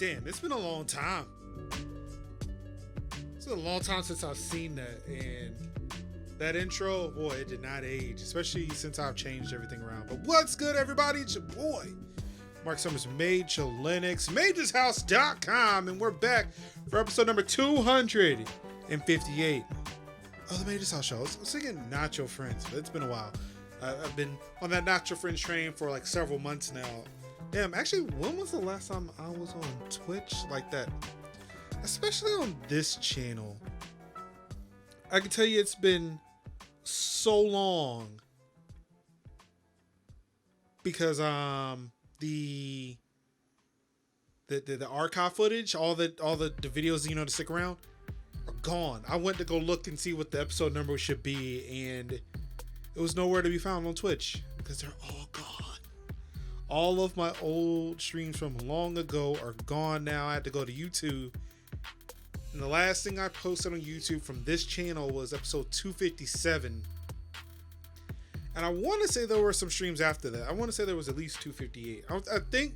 Damn, it's been a long time. It's been a long time since I've seen that, and that intro, boy, it did not age, especially since I've changed everything around. But what's good, everybody? It's your boy, Mark Summers, Major Linux, MajorsHouse.com, and we're back for episode number 258 of the Majors House Show. I was thinking Not Your Friends, but it's been a while. I've been on that Not Your Friends train for like several months now. Damn, actually, when was the last time I was on Twitch like that? Especially on this channel. I can tell you it's been so long because the archive footage, all the videos, you know, to stick around are gone. I went to go look and see what the episode number should be, and it was nowhere to be found on Twitch because they're all gone. All of my old streams from long ago are gone now. I had to go to YouTube. And the last thing I posted on YouTube from this channel was episode 257. And I want to say there were some streams after that. I want to say there was at least 258. I think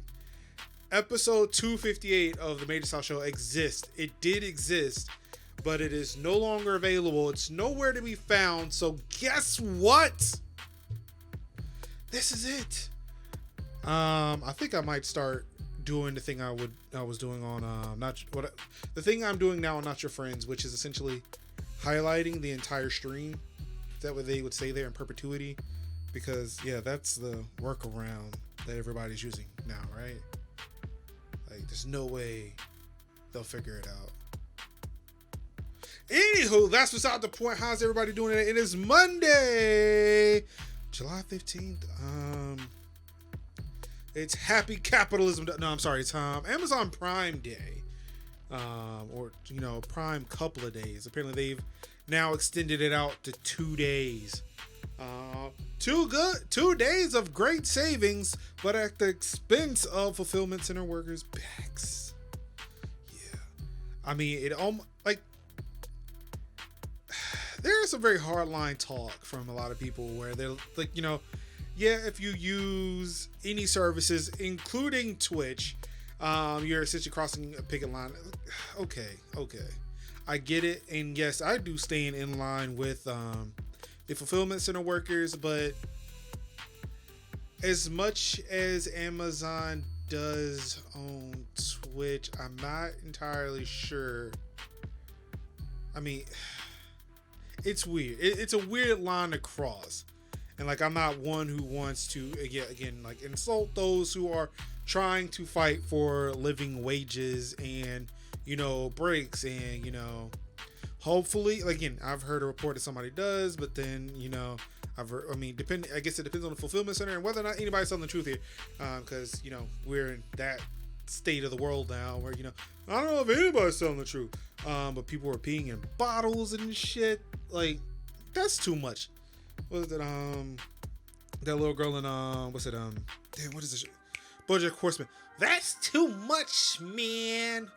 episode 258 of the Majors House Show exists. It did exist, but it is no longer available. It's nowhere to be found. So guess what? This is it. I think I might start doing the thing I was doing on the thing I'm doing now on Not Your Friends, which is essentially highlighting the entire stream. That way they would stay there in perpetuity, because yeah, that's the workaround that everybody's using now, right? Like, there's no way they'll figure it out. Anywho, that's beside the point. How's everybody doing today? It is Monday, July 15th. It's Happy Capitalism. No, I'm sorry. It's Amazon Prime Day, or Prime couple of days. Apparently, they've now extended it out to 2 days. 2 days of great savings, but at the expense of fulfillment center workers' backs. Yeah, I mean, it almost like there is some very hardline talk from a lot of people where they're like, yeah, if you use any services, including Twitch, you're essentially crossing a picket line. Okay. I get it. And yes, I do stay in line with the fulfillment center workers, but as much as Amazon does own Twitch, I'm not entirely sure. I mean, it's weird. It's a weird line to cross. And like, I'm not one who wants to again like insult those who are trying to fight for living wages and breaks, and hopefully, again, I've heard a report that somebody does, but then I guess it depends on the fulfillment center and whether or not anybody's telling the truth here, because we're in that state of the world now where I don't know if anybody's telling the truth, but people are peeing in bottles and shit. Like, that's too much. What is it? That little girl in what's it? Damn, what is this? BoJack Horseman. That's too much, man.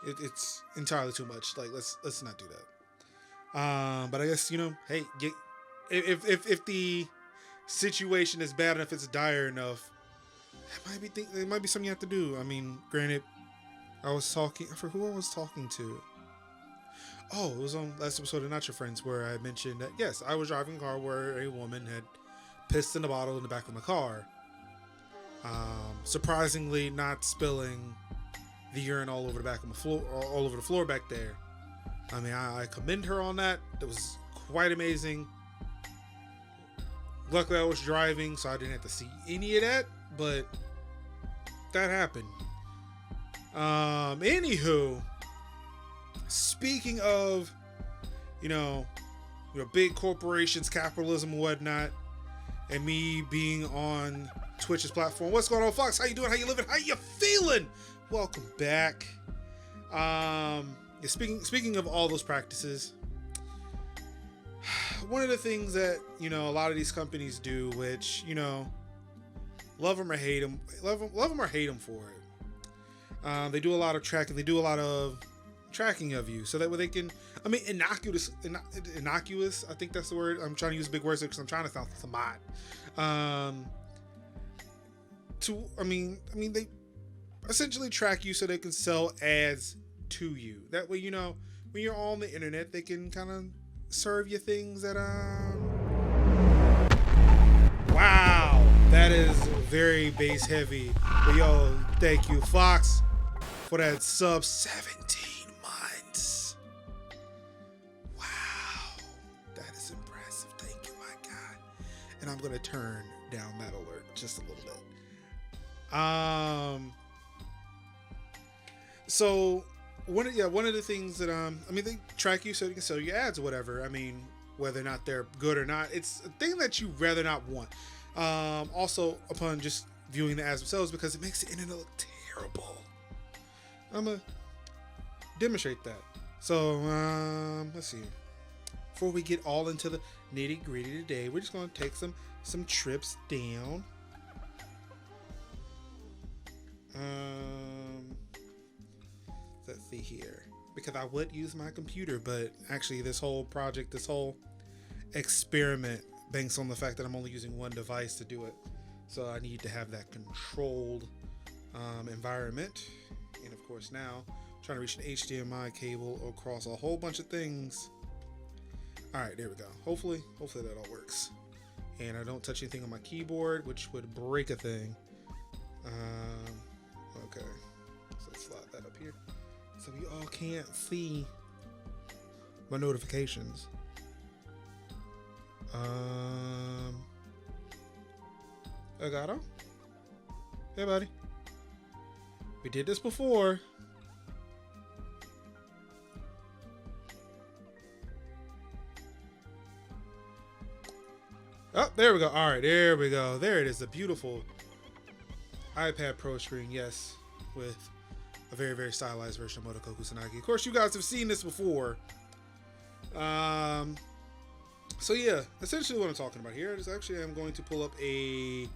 It's entirely too much. Like, let's not do that. But I guess hey, if the situation is bad enough, it's dire enough, it might be something you have to do. I mean, granted, I forgot who I was talking to. Oh, it was on last episode of Not Your Friends where I mentioned that, yes, I was driving a car where a woman had pissed in a bottle in the back of my car. Surprisingly, not spilling the urine all over the back of my floor, all over the floor back there. I mean, I commend her on that. That was quite amazing. Luckily, I was driving, so I didn't have to see any of that, but that happened. Anywho, speaking of, big corporations, capitalism, and whatnot, and me being on Twitch's platform. What's going on, Fox? How you doing? How you living? How you feeling? Welcome back. Speaking of all those practices, one of the things that a lot of these companies do, which love them or hate them, for it. They do a lot of tracking. They do a lot of tracking of you, so that way they can, innocuous, I think that's the word. I'm trying to use big words because I'm trying to sound smart. They essentially track you so they can sell ads to you. That way, you know, when you're on the internet, they can kind of serve you things that wow, that is very base heavy. But yo, thank you, Fox, for that sub. 17 months. Wow, that is impressive. Thank you, my God. And I'm gonna turn down that alert just a little bit. So one of the things that I mean, they track you so you can sell your ads or whatever. I mean, whether or not they're good or not, it's a thing that you rather not want. Also, upon just viewing the ads themselves, because it makes the internet look terrible. I'm gonna demonstrate that. So let's see. Before we get all into the nitty gritty today, we're just gonna take some trips down. Let's see here, because I would use my computer, but actually this whole project, this whole experiment banks on the fact that I'm only using one device to do it. So I need to have that controlled environment. And of course now I'm trying to reach an HDMI cable across a whole bunch of things. All right, there we go. Hopefully that all works. And I don't touch anything on my keyboard, which would break a thing. Okay, so let's slide that up here so we all can't see my notifications. Elgato? Hey, buddy. We did this before. Oh, there we go. All right, there we go. There it is. A beautiful iPad Pro screen, yes, with a very, very stylized version of Motoko Kusanagi. Of course, you guys have seen this before. So yeah, essentially what I'm talking about here is actually I'm going to pull up a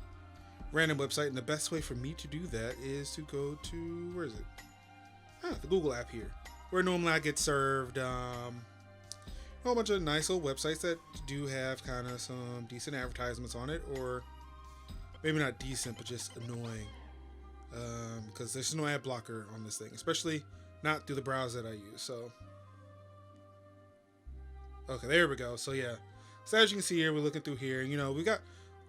random website, and the best way for me to do that is to go to, where is it? The Google app here, where normally I get served a whole bunch of nice old websites that do have kind of some decent advertisements on it, or maybe not decent, but just annoying. Because there's no ad blocker on this thing, especially not through the browser that I use. So, okay, there we go. So yeah, so as you can see here, we're looking through here. You know, we got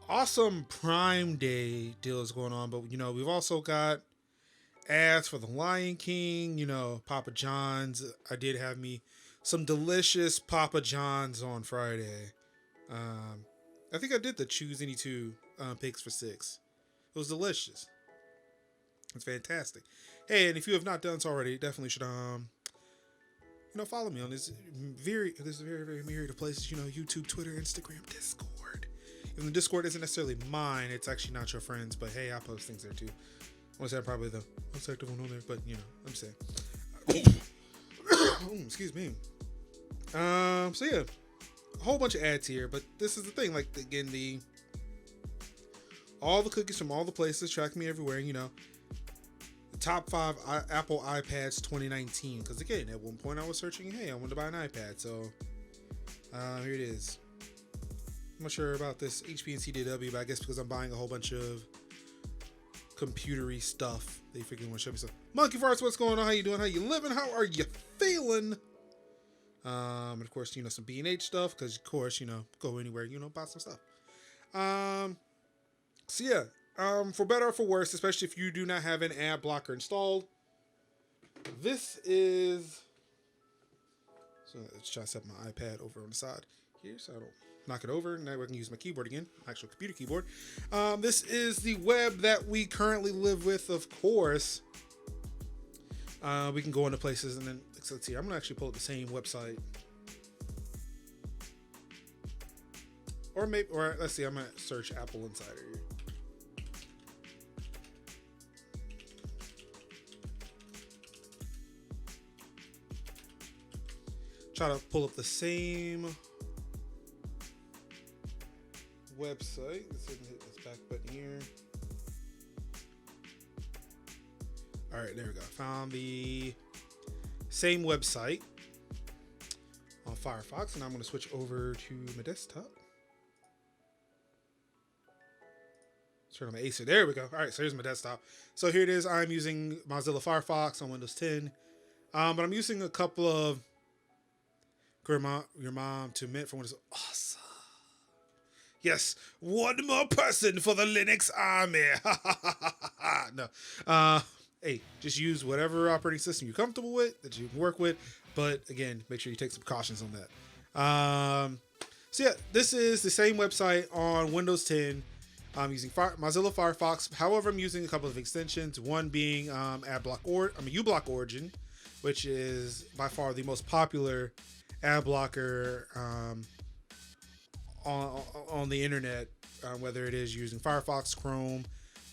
awesome Prime Day deals going on, but you know, we've also got ads for the Lion King. You know, Papa John's. I did have me some delicious Papa John's on Friday. I think I did the choose any two pigs for $6. It was delicious. It's fantastic. Hey, and if you have not done so already, definitely should follow me on this very very myriad of places. You know, YouTube, Twitter, Instagram, Discord. Even the Discord isn't necessarily mine. It's actually not your friends, but hey, I post things there too. I want to say I'm probably the most active one on there, but you know, I'm saying. Excuse me. So yeah, a whole bunch of ads here, but this is the thing. Like again, all the cookies from all the places track me everywhere. You know, the top 5 Apple iPads 2019. Because again, at one point I was searching, hey, I wanted to buy an iPad, so here it is. I'm not sure about this HP and CDW, but I guess because I'm buying a whole bunch of computery stuff, they freaking want to show me stuff. Monkey Farts, what's going on? How you doing? How you living? How are you feeling? And of course, you know, some B&H stuff, because of course, you know, go anywhere, you know, buy some stuff. So yeah, for better or for worse, especially if you do not have an ad blocker installed, this is, so let's try to set my iPad over on the side here so I don't knock it over. Now I can use my keyboard again, actual computer keyboard. This is the web that we currently live with, of course. We can go into places, and then let's see. I'm gonna actually pull up the same website, or let's see. I'm gonna search Apple Insider here. Try to pull up the same website. Let's see if I can hit this back button here. All right, there we go. Found the same website on Firefox, and I'm going to switch over to my desktop. turn on the AC. There we go. All right, so here's my desktop. So here it is. I'm using Mozilla Firefox on Windows 10. But I'm using a couple of your mom to Mint for Windows. Awesome. Yes, one more person for the Linux army. No. Hey, just use whatever operating system you're comfortable with, that you can work with. But again, make sure you take some precautions on that. So yeah, this is the same website on Windows 10. I'm using Mozilla Firefox. However, I'm using a couple of extensions. One being uBlock Origin, which is by far the most popular ad blocker on the internet, whether it is using Firefox, Chrome.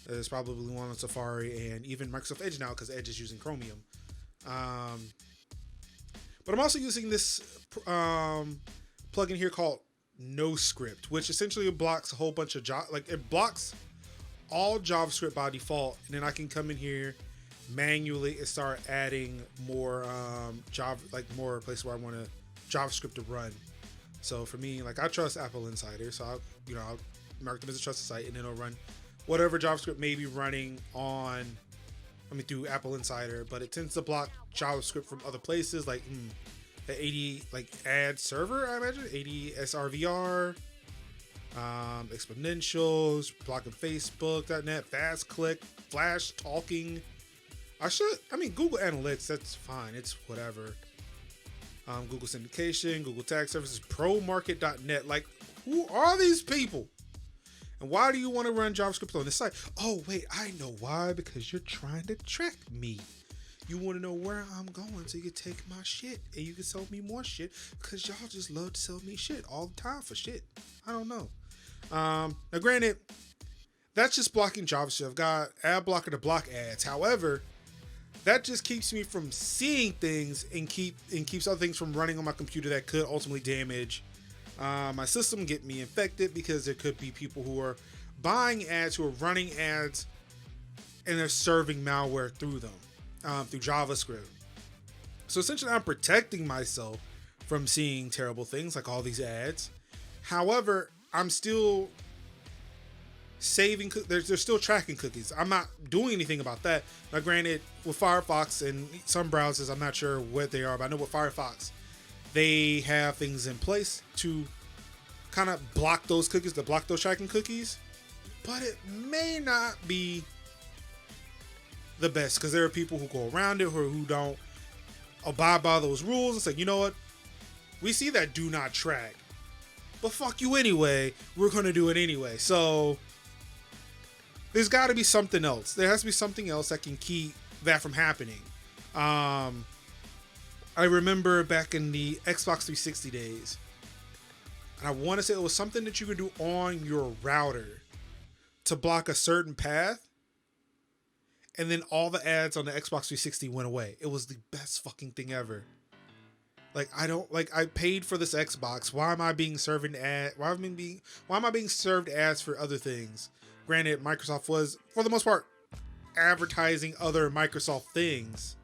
There's probably one on Safari, and even Microsoft Edge now, because Edge is using Chromium. But I'm also using this plugin here called NoScript, which essentially blocks a whole bunch of it blocks all JavaScript by default, and then I can come in here manually and start adding more more places where I want JavaScript to run. So for me, I trust Apple Insider, so I'll mark them as a trusted site, and then it'll run whatever JavaScript may be running through Apple Insider, but it tends to block JavaScript from other places like the 80 ad server, I imagine 80 SRVR, exponentials, blocking Facebook.net, fast click, flash talking. Google Analytics, that's fine. It's whatever. Google syndication, Google tag services, promarket.net. Who are these people? And why do you want to run JavaScript on this site? Oh, wait, I know why. Because you're trying to track me. You want to know where I'm going so you can take my shit and you can sell me more shit, because y'all just love to sell me shit all the time for shit. I don't know. Now, granted, that's just blocking JavaScript. I've got ad blocker to block ads. However, that just keeps me from seeing things and keeps other things from running on my computer that could ultimately damage my system, get me infected, because there could be people who are buying ads, who are running ads, and they're serving malware through them, through JavaScript. So essentially, I'm protecting myself from seeing terrible things like all these ads. However, I'm still saving. They're still tracking cookies. I'm not doing anything about that. Now, granted, with Firefox and some browsers, I'm not sure what they are, but I know with Firefox, they have things in place to kind of block those cookies, to block those tracking cookies. But it may not be the best, because there are people who go around it, or who don't abide by those rules and say, you know what? We see that do not track, but fuck you anyway. We're going to do it anyway. So there's got to be something else. There has to be something else that can keep that from happening. I remember back in the Xbox 360 days, and I want to say it was something that you could do on your router to block a certain path, and then all the ads on the Xbox 360 went away. It was the best fucking thing ever. I paid for this Xbox. Why am I being served ads for other things? Granted, Microsoft was, for the most part, advertising other Microsoft things,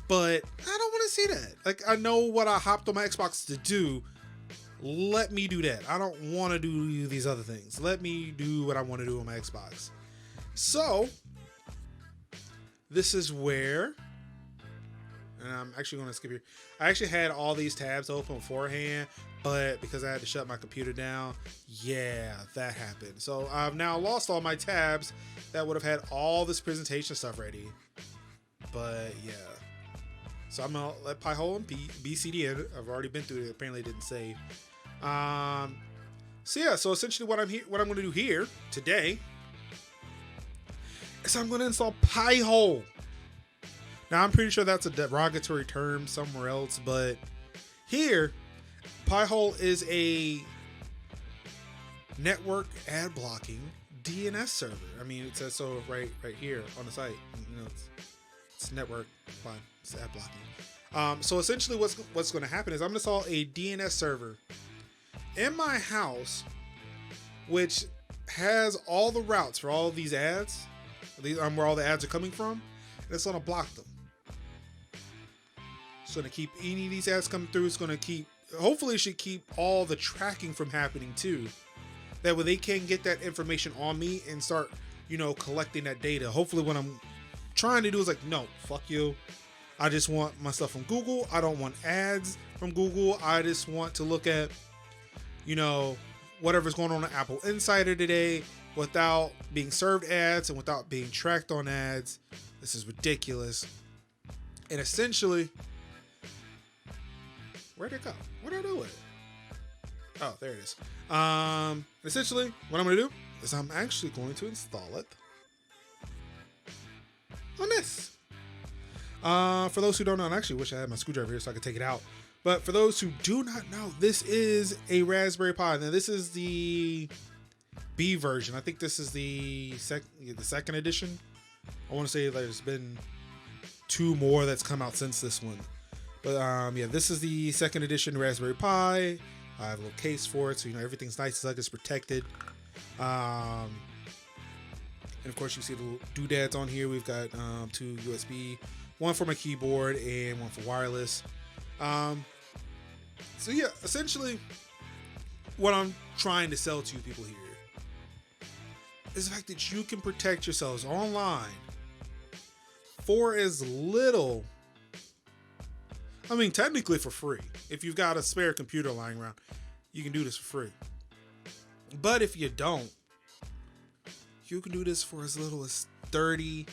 but I don't want to see that. I know what I hopped on my Xbox to do. Let me do that. I don't want to do these other things. Let me do what I want to do on my Xbox. So this is where, and I'm actually going to skip here. I actually had all these tabs open beforehand, but because I had to shut my computer down, yeah, that happened. So I've now lost all my tabs that would have had all this presentation stuff ready. But yeah. So I'm going to let Pi-hole and BCD in. I've already been through it. Apparently it didn't save. So essentially what I'm going to do here today is I'm going to install Pi-hole. Now, I'm pretty sure that's a derogatory term somewhere else, but here, Pi-hole is a network ad blocking DNS server. I mean, it says so right here on the site. It's network, fine. It's ad blocking. So essentially, what's going to happen is I'm going to install a DNS server in my house, which has all the routes for all of these ads, where all the ads are coming from, and it's going to block them. It's going to keep any of these ads coming through. It's going to hopefully it should keep all the tracking from happening too. That way they can get that information on me and start, collecting that data. Hopefully what I'm trying to do is like, no, fuck you. I just want my stuff from Google. I don't want ads from Google. I just want to look at, whatever's going on Apple Insider today without being served ads and without being tracked on ads. This is ridiculous. And essentially, where'd it go? What did I do with it? Oh, there it is. Essentially, what I'm going to do is I'm actually going to install it on this. For those who don't know, I actually wish I had my screwdriver here so I could take it out. But for those who do not know, this is a Raspberry Pi. Now, this is the B version. I think this is the second edition. I want to say there's been 2 more that's come out since this one. But yeah, this is the second edition Raspberry Pi. I have a little case for it, so everything's nice, it's protected. And of course, you see the little doodads on here. We've got 2 USB, one for my keyboard and one for wireless. So yeah, essentially, what I'm trying to sell to you people here is the fact that you can protect yourselves online for as little, technically for free. If you've got a spare computer lying around, you can do this for free. But if you don't, you can do this for as little as $35.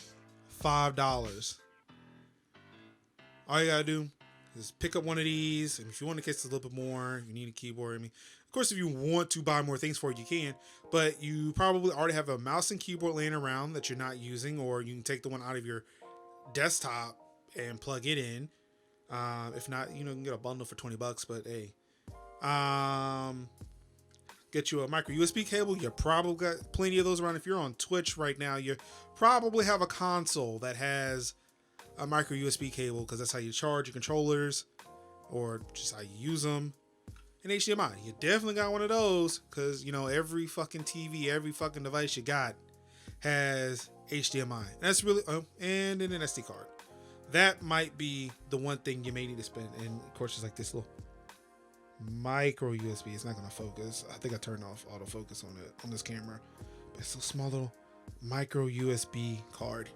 All you gotta do is pick up one of these, and if you want to get a little bit more, you need a keyboard. Of course, if you want to buy more things for it, you can, but you probably already have a mouse and keyboard laying around that you're not using, or you can take the one out of your desktop and plug it in. If not, you can get a bundle for $20, but hey, get you a micro USB cable. You probably got plenty of those around. If you're on Twitch right now, you probably have a console that has a micro USB cable, because that's how you charge your controllers, or just how you use them. And HDMI, you definitely got one of those, because every fucking TV, every fucking device you got has HDMI. And that's really and an SD card. That might be the one thing you may need to spend. And of course, it's like this little micro USB. It's not gonna focus. I think I turned off autofocus on this camera, but it's a small little micro USB card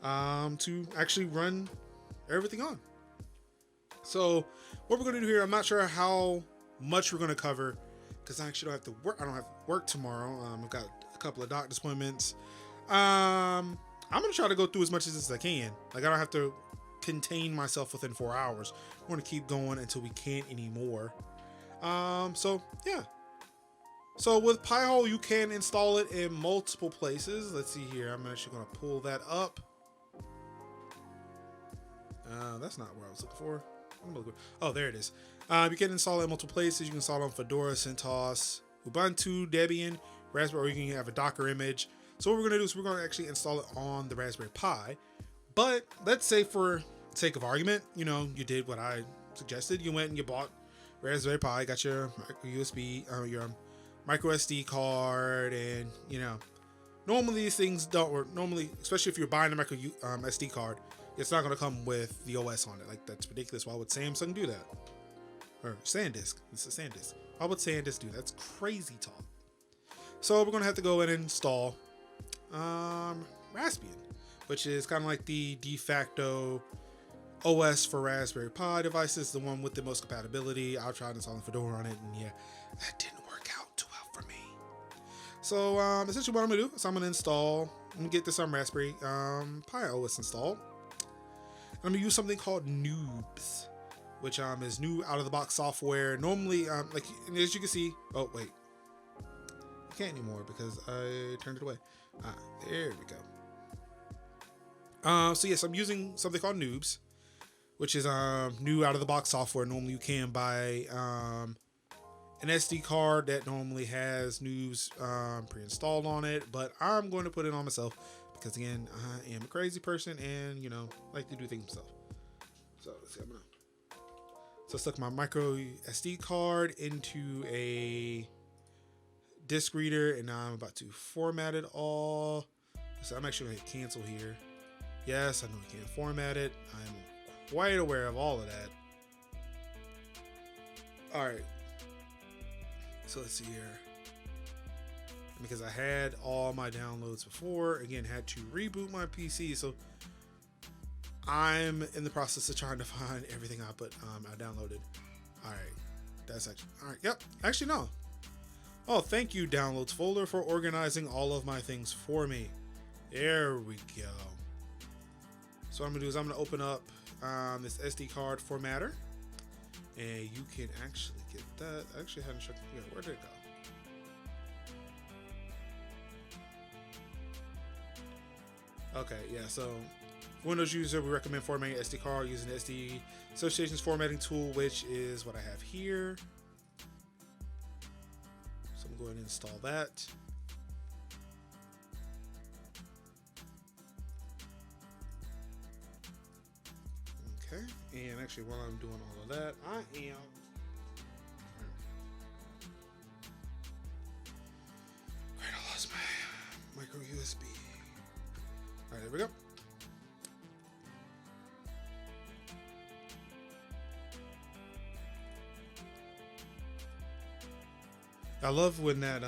to actually run everything on. So what we're gonna do here, I'm not sure how much we're gonna cover, because I actually don't have to work. I don't have work tomorrow. I've got a couple of doctor's appointments. I'm gonna try to go through as much as I can. Like, I don't have to contain myself within 4 hours. We're gonna keep going until we can't anymore. So yeah. So with Pi-hole, you can install it in multiple places. Let's see here. I'm actually gonna pull that up. That's not what I was looking for. Oh, there it is. You can install it in multiple places. You can install it on Fedora, CentOS, Ubuntu, Debian, Raspberry, or you can have a Docker image. So what we're gonna do is we're gonna actually install it on the Raspberry Pi. But let's say, for sake of argument, you did what I suggested. You went and you bought Raspberry Pi, got your micro USB, your micro SD card, and normally these things don't work. Normally, especially if you're buying a micro SD card, it's not going to come with the OS on it. Like, that's ridiculous. Why would Samsung do that? Or SanDisk. This is SanDisk. Why would SanDisk do that? That's crazy talk. So we're going to have to go in and install Raspbian, which is kind of like the de facto OS for Raspberry Pi devices, the one with the most compatibility. I tried installing Fedora on it, and yeah, that didn't work out too well for me. So essentially what I'm going to do is I'm going to get this on Raspberry Pi OS installed. I'm going to use something called Noobs, which is new out-of-the-box software. Normally, like, as you can see, oh, wait. I can't anymore because I turned it away. There we go. So yes, I'm using something called Noobs, which is new out-of-the-box software. Normally, you can buy an SD card that normally has Noobs pre-installed on it, but I'm going to put it on myself. Because again, I am a crazy person and, like to do things myself. So let's see, so I stuck my micro SD card into a disk reader, and now I'm about to format it all. So I'm actually going to hit cancel here. Yes, I know I can't format it. I'm quite aware of all of that. All right. So let's see here. because I had all my downloads before. Again, had to reboot my PC, so I'm in the process of trying to find everything I downloaded. All right, that's actually all right. Yep, actually no. Oh, thank you, downloads folder, for organizing all of my things for me. There we go. So what I'm gonna do is I'm gonna open up this SD card formatter, and you can actually get that. I actually hadn't checked. Yeah, where did it go? Okay, yeah. So Windows user, we recommend formatting SD card using the SD Association's formatting tool, which is what I have here. So I'm going to install that. Okay, and actually while I'm doing all of that, I am I lost my micro USB. All right, there we go. I love when that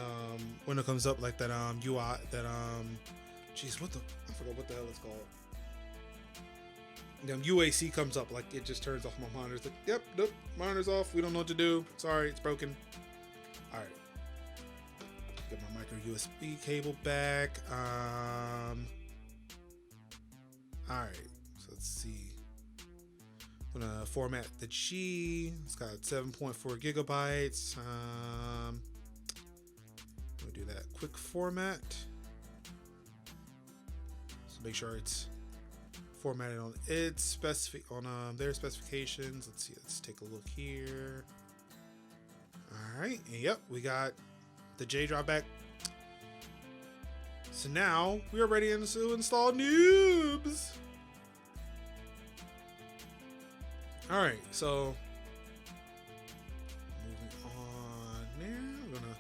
when it comes up like that UI that geez, what the, I forgot what the hell it's called. UAC comes up, like it just turns off my monitor. It's like, yep, nope, monitor's off. We don't know what to do. Sorry, it's broken. All right, get my micro USB cable back. All right, so let's see. I'm gonna format the G. It's got 7.4 gigabytes. We'll do that quick format. So make sure it's formatted on its their specifications. Let's see. Let's take a look here. All right, and yep, we got the J drive back. So now we are ready to install Noobs. All right, so moving on there, we're gonna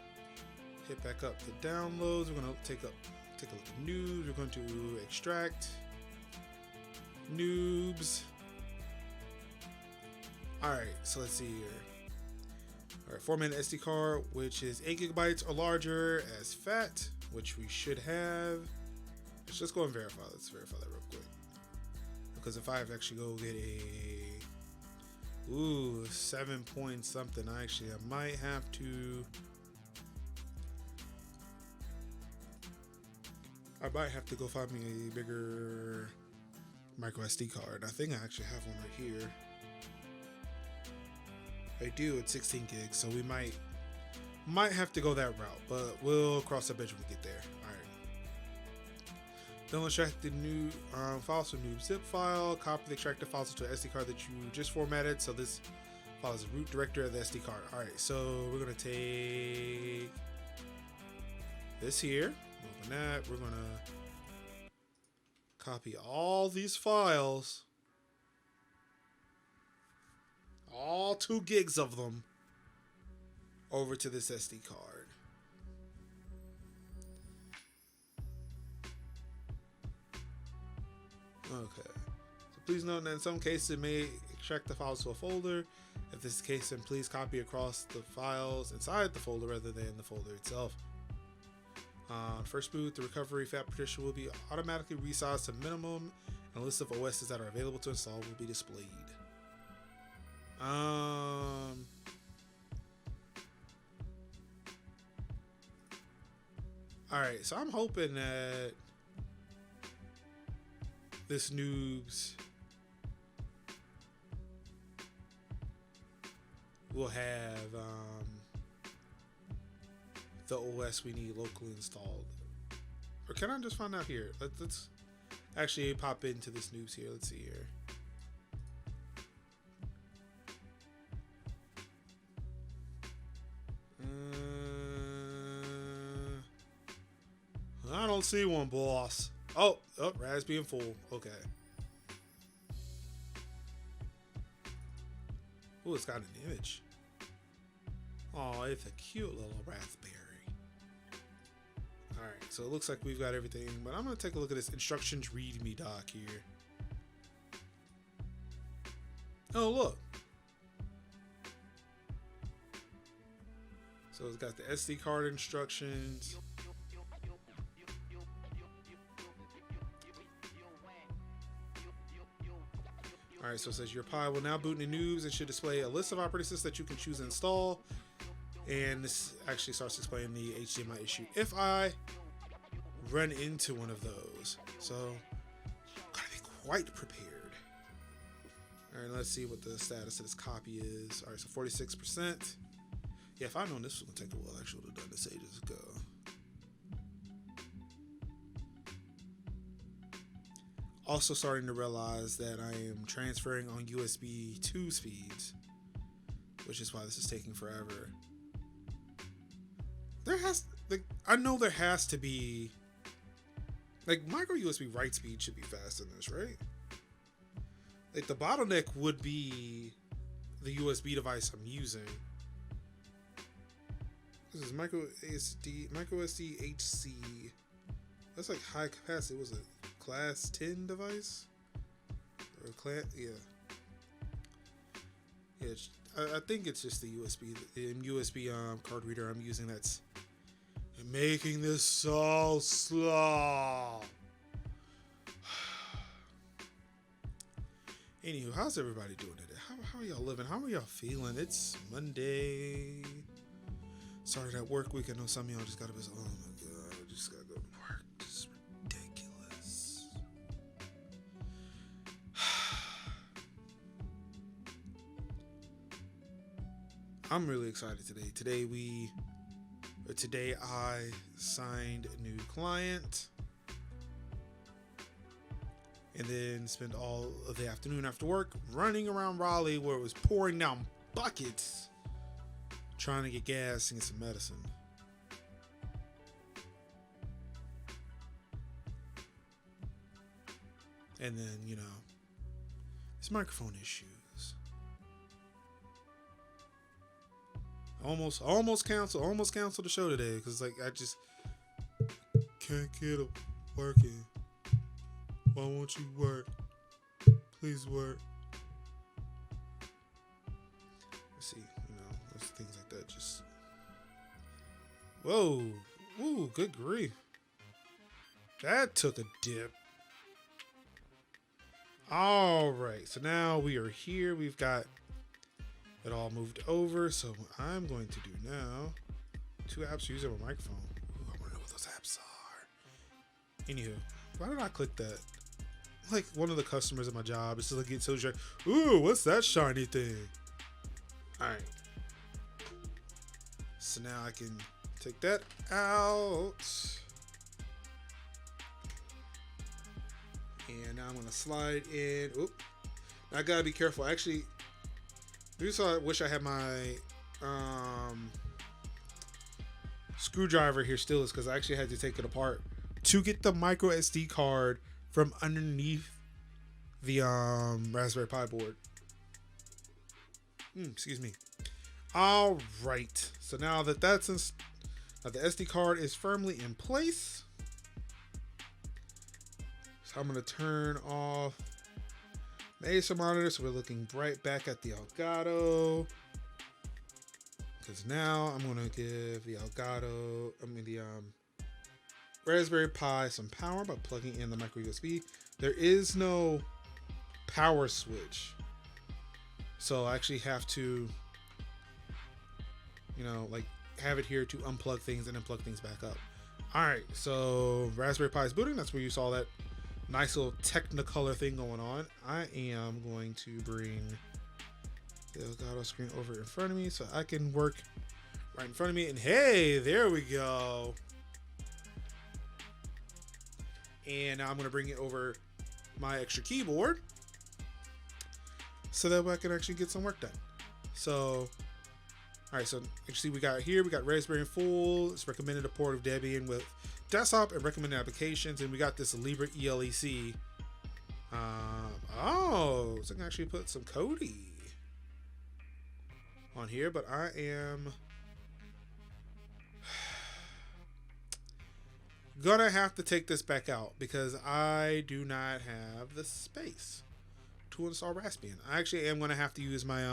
hit back up the downloads. We're gonna take a look at Noobs. We're going to extract Noobs. All right, so let's see here. All right, format an SD card, which is 8 gigabytes or larger as FAT, which we should have. Let's just go and verify. Let's verify that real quick. Because if I have actually go get a 7 point something, I might have to. I might have to go find me a bigger micro SD card. I think I actually have one right here. I do at 16 gigs, so we might have to go that route, but we'll cross that bridge when we get there. All right. Then we'll extract the new files from new zip file. Copy the extracted files to an SD card that you just formatted. So this file is the root directory of the SD card. All right, so we're gonna take this here. Open that. We're gonna copy all these files. All 2 gigs of them over to this SD card. Okay. So please note that in some cases it may extract the files to a folder. If this is the case, then please copy across the files inside the folder rather than the folder itself. First boot, the recovery FAT partition will be automatically resized to minimum, and a list of OSs that are available to install will be displayed. Alright, so I'm hoping that this Noobs will have the OS we need locally installed. Or can I just find out here? Let's actually pop into this Noobs here. Let's see here. I don't see one, boss. Oh, Raz being full. Okay. Oh, it's got an image. Oh, it's a cute little raspberry. All right, so it looks like we've got everything, but I'm gonna take a look at this instructions readme doc here. Oh, look. So it's got the SD card instructions. All right, so it says your Pi will now boot into Noobs and should display a list of operating systems that you can choose to install. And this actually starts explaining the HDMI issue if I run into one of those. So, gotta be quite prepared. All right, let's see what the status of this copy is. All right, so 46%. Yeah, if I'd known this was gonna take a while, I should have done this ages ago. Also starting to realize that I am transferring on USB 2 speeds, which is why this is taking forever. I know there has to be, like, micro USB write speed should be fast in this, right? Like, the bottleneck would be the USB device I'm using. This is micro SD HC. That's like high capacity. Was it class 10 device? Or class, yeah. Yeah, I think it's just the USB card reader I'm using that's making this so slow. Anywho, how's everybody doing today? How are y'all living? How are y'all feeling? It's Monday. Started at work week. I know some of y'all just got to be, oh my God, I just got to go to work. This is ridiculous. I'm really excited today. Today I signed a new client. And then spent all of the afternoon after work running around Raleigh where it was pouring down buckets trying to get gas and get some medicine. And then, you know, it's microphone issues. Almost canceled the show today because, like, I just can't get it working. Why won't you work? Please work. See, you know, there's things like that. Just whoa, ooh, good grief! That took a dip. All right, so now we are here. We've got it all moved over. So what I'm going to do now, 2 apps using a microphone. Ooh, I want to know what those apps are. Anywho, why did I click that? Like, one of the customers at my job is to get so sure. Ooh, what's that shiny thing? All right. So now I can take that out. And now I'm going to slide in. Oop. Now I got to be careful. Actually, I wish I had my screwdriver here still, is because I actually had to take it apart to get the micro SD card from underneath the Raspberry Pi board. Excuse me. All right. So now that the SD card is firmly in place, so I'm going to turn off the Acer monitor so we're looking right back at the Elgato. Because now I'm going to give the Raspberry Pi some power by plugging in the micro USB. There is no power switch, so I actually have to, you know, like, have it here to unplug things and then plug things back up. All right, so Raspberry Pi is booting. That's where you saw that nice little Technicolor thing going on. I am going to bring the Elgato screen over in front of me so I can work right in front of me. And hey, there we go. And now I'm going to bring it over my extra keyboard so that way I can actually get some work done. So, all right, so actually we got Raspberry in full. It's recommended a port of Debian with desktop and recommended applications. And we got this Libre ELEC. So I can actually put some Kodi on here, but I am gonna have to take this back out because I do not have the space to install Raspbian. I actually am gonna have to use my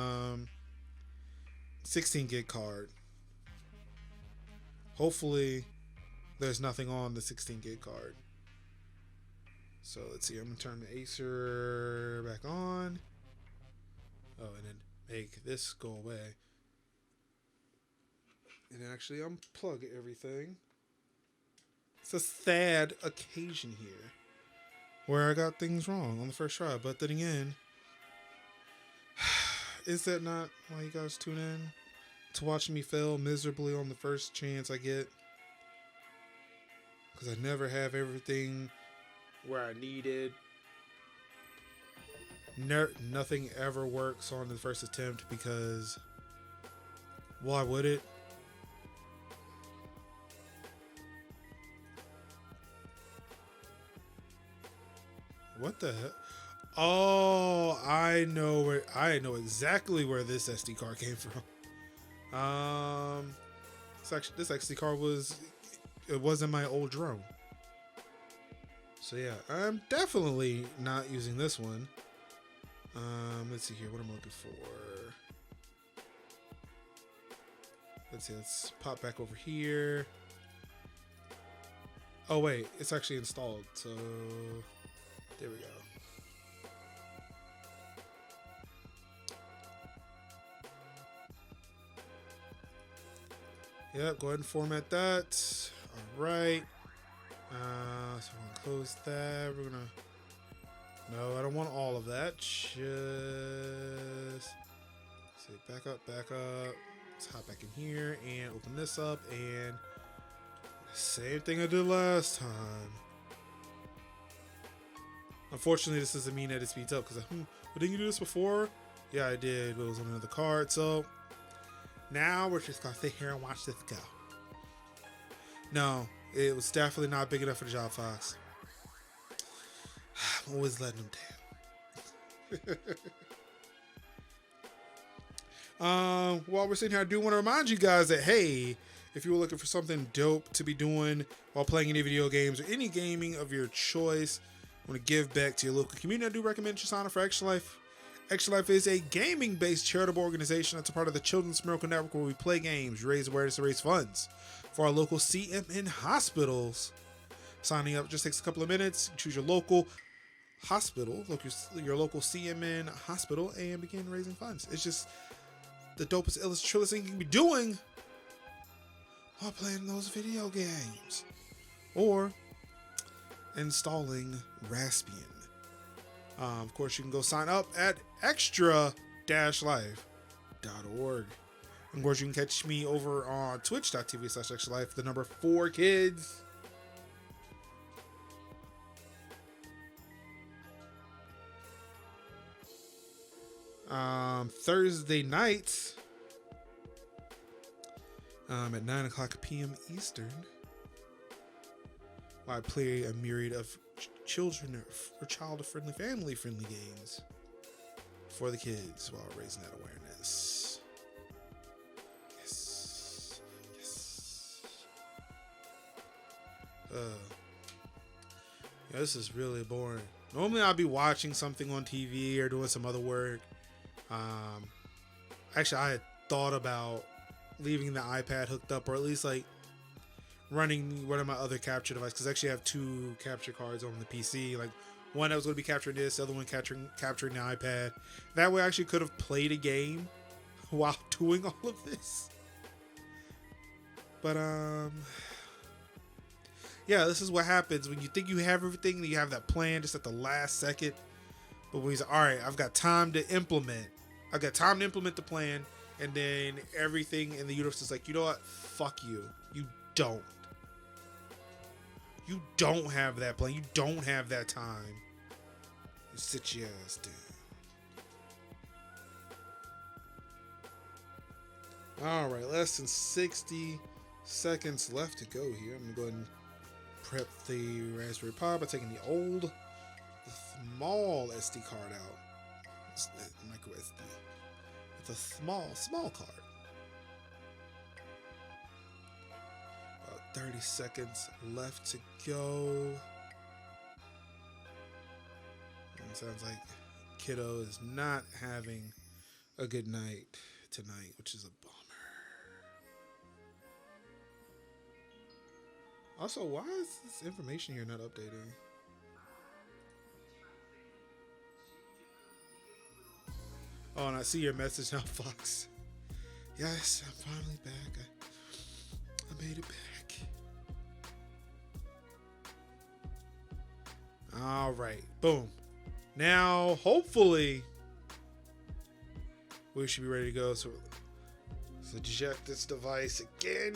16 gig card. Hopefully there's nothing on the 16 gig card. So let's see, I'm gonna turn the Acer back on. Oh, and then make this go away. And actually unplug everything. It's a sad occasion here where I got things wrong on the first try. But then again, is that not why you guys tune in? To watch me fail miserably on the first chance I get? Because I never have everything where I needed. Nothing ever works on the first attempt because why would it? What the hell? Oh, I know exactly where this SD card came from. This SD card wasn't my old drone. So yeah, I'm definitely not using this one. Let's see here. What am I looking for? Let's see. Let's pop back over here. Oh wait, it's actually installed. So there we go. Yep, go ahead and format that. All right. So we're gonna close that. We're gonna. No, I don't want all of that. Just say back up, back up. Let's hop back in here and open this up and same thing I did last time. Unfortunately, this doesn't mean that it speeds up because but didn't you do this before? Yeah, I did, but it was on another card. So now we're just gonna sit here and watch this go. No, it was definitely not big enough for the job, Fox. I'm always letting them down. While we're sitting here, I do want to remind you guys that, hey, if you were looking for something dope to be doing while playing any video games or any gaming of your choice, want to give back to your local community, I do recommend you sign up for Extra Life. Extra Life is a gaming-based charitable organization that's a part of the Children's Miracle Network where we play games, raise awareness, and raise funds for our local CMN hospitals. Signing up just takes a couple of minutes. Choose your local hospital, your local CMN hospital, and begin raising funds. It's just the dopest, illest, trillest thing you can be doing while playing those video games or installing Raspbian. Of course, you can go sign up at extra-life.org. And of course, you can catch me over on twitch.tv/extra-life, the number 4 kids. Thursday nights at 9 o'clock p.m. Eastern, I play a myriad of children or child-friendly, family-friendly games for the kids while raising that awareness. Yes. Yeah, this is really boring. Normally I'll be watching something on TV or doing some other work. Actually, I had thought about leaving the iPad hooked up, or at least like running one of my other capture devices, because I actually have 2 capture cards on the PC. Like one that was going to be capturing this, the other one capturing the iPad. That way I actually could have played a game while doing all of this. But yeah, this is what happens when you think you have everything and you have that plan just at the last second. But when he's like, all right, I've got time to implement the plan, and then everything in the universe is like, you know what? Fuck you. You don't. You don't have that plan. You don't have that time. You sit your ass down. All right, less than 60 seconds left to go here. I'm going to go ahead and prep the Raspberry Pi by taking the small SD card out. It's micro SD. It's a small card. About 30 seconds left to go. It sounds like kiddo is not having a good night tonight, which is a bummer. Also, why is this information here not updating? Oh, and I see your message now, Fox. Yes, I'm finally back. I made it back. All right, boom. Now, hopefully, we should be ready to go. So eject this device again.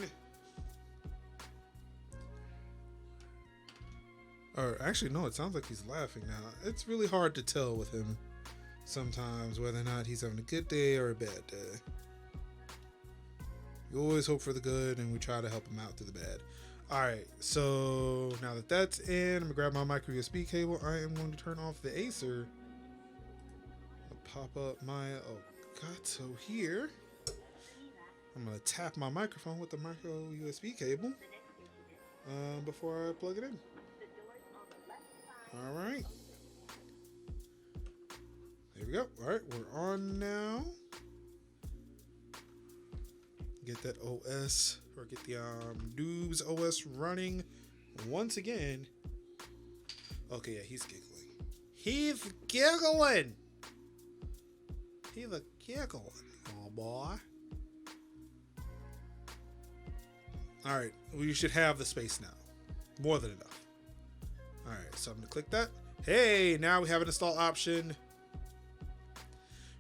Or actually, no, it sounds like he's laughing now. It's really hard to tell with him sometimes whether or not he's having a good day or a bad day. You always hope for the good, and we try to help him out through the bad. All right, so now that that's in, I'm gonna grab my micro USB cable. I am going to turn off the Acer. I'll pop up my Elgato here. I'm gonna tap my microphone with the micro USB cable before I plug it in. All right. There we go. All right, we're on now. Get that OS, or get the Noobs OS running once again. Okay, yeah, he's giggling. He's giggling. He's a giggling, oh boy. All right, we should have the space now. More than enough. All right, so I'm gonna click that. Hey, now we have an install option.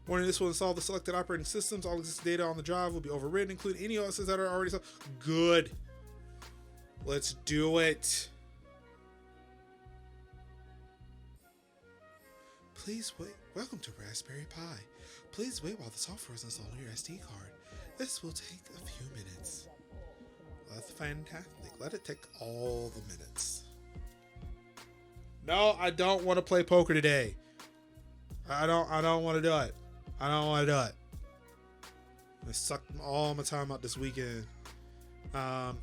Warning, this will install the selected operating systems. All existing data on the drive will be overridden, including any OSs that are already installed. Good. Let's do it. Please wait. Welcome to Raspberry Pi. Please wait while the software is installed on your SD card. This will take a few minutes. That's fantastic. Let it take all the minutes. No, I don't want to play poker today. I don't want to do it. I don't want to do it. I sucked all my time out this weekend. The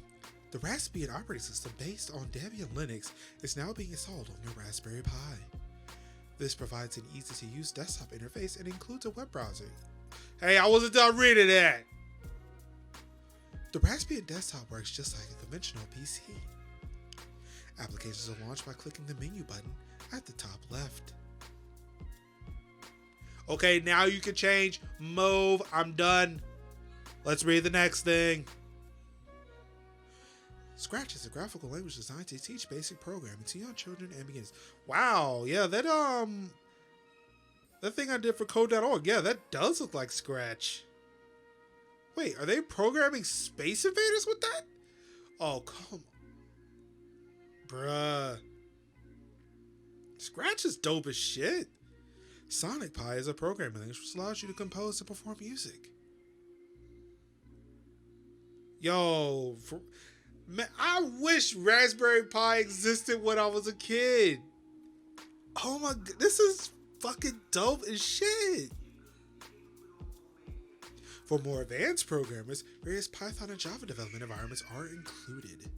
Raspbian operating system based on Debian Linux is now being installed on your Raspberry Pi. This provides an easy-to-use desktop interface and includes a web browser. Hey, I wasn't done reading that. The Raspbian desktop works just like a conventional PC. Applications are launched by clicking the menu button at the top left. Okay, now you can change. Move. I'm done. Let's read the next thing. Scratch is a graphical language designed to teach basic programming to young children and beginners. Wow, yeah, that thing I did for code.org, yeah, that does look like Scratch. Wait, are they programming Space Invaders with that? Oh, come on. Bruh. Scratch is dope as shit. Sonic Pi is a programming language which allows you to compose and perform music. Yo, man, I wish Raspberry Pi existed when I was a kid. Oh my god, this is fucking dope as shit. For more advanced programmers, various Python and Java development environments are included.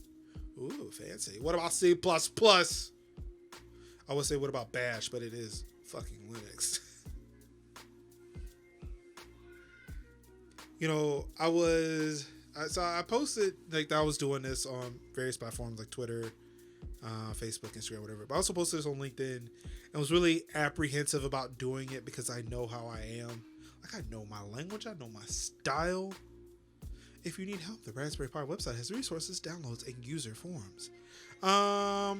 Ooh, fancy. What about C++? I would say what about Bash, but it is fucking Linux. You know, I posted, like, that I was doing this on various platforms like Twitter, Facebook, Instagram, whatever. But I also posted this on LinkedIn and was really apprehensive about doing it because I know how I am. Like, I know my language, I know my style. If you need help, the Raspberry Pi website has resources, downloads, and user forums. I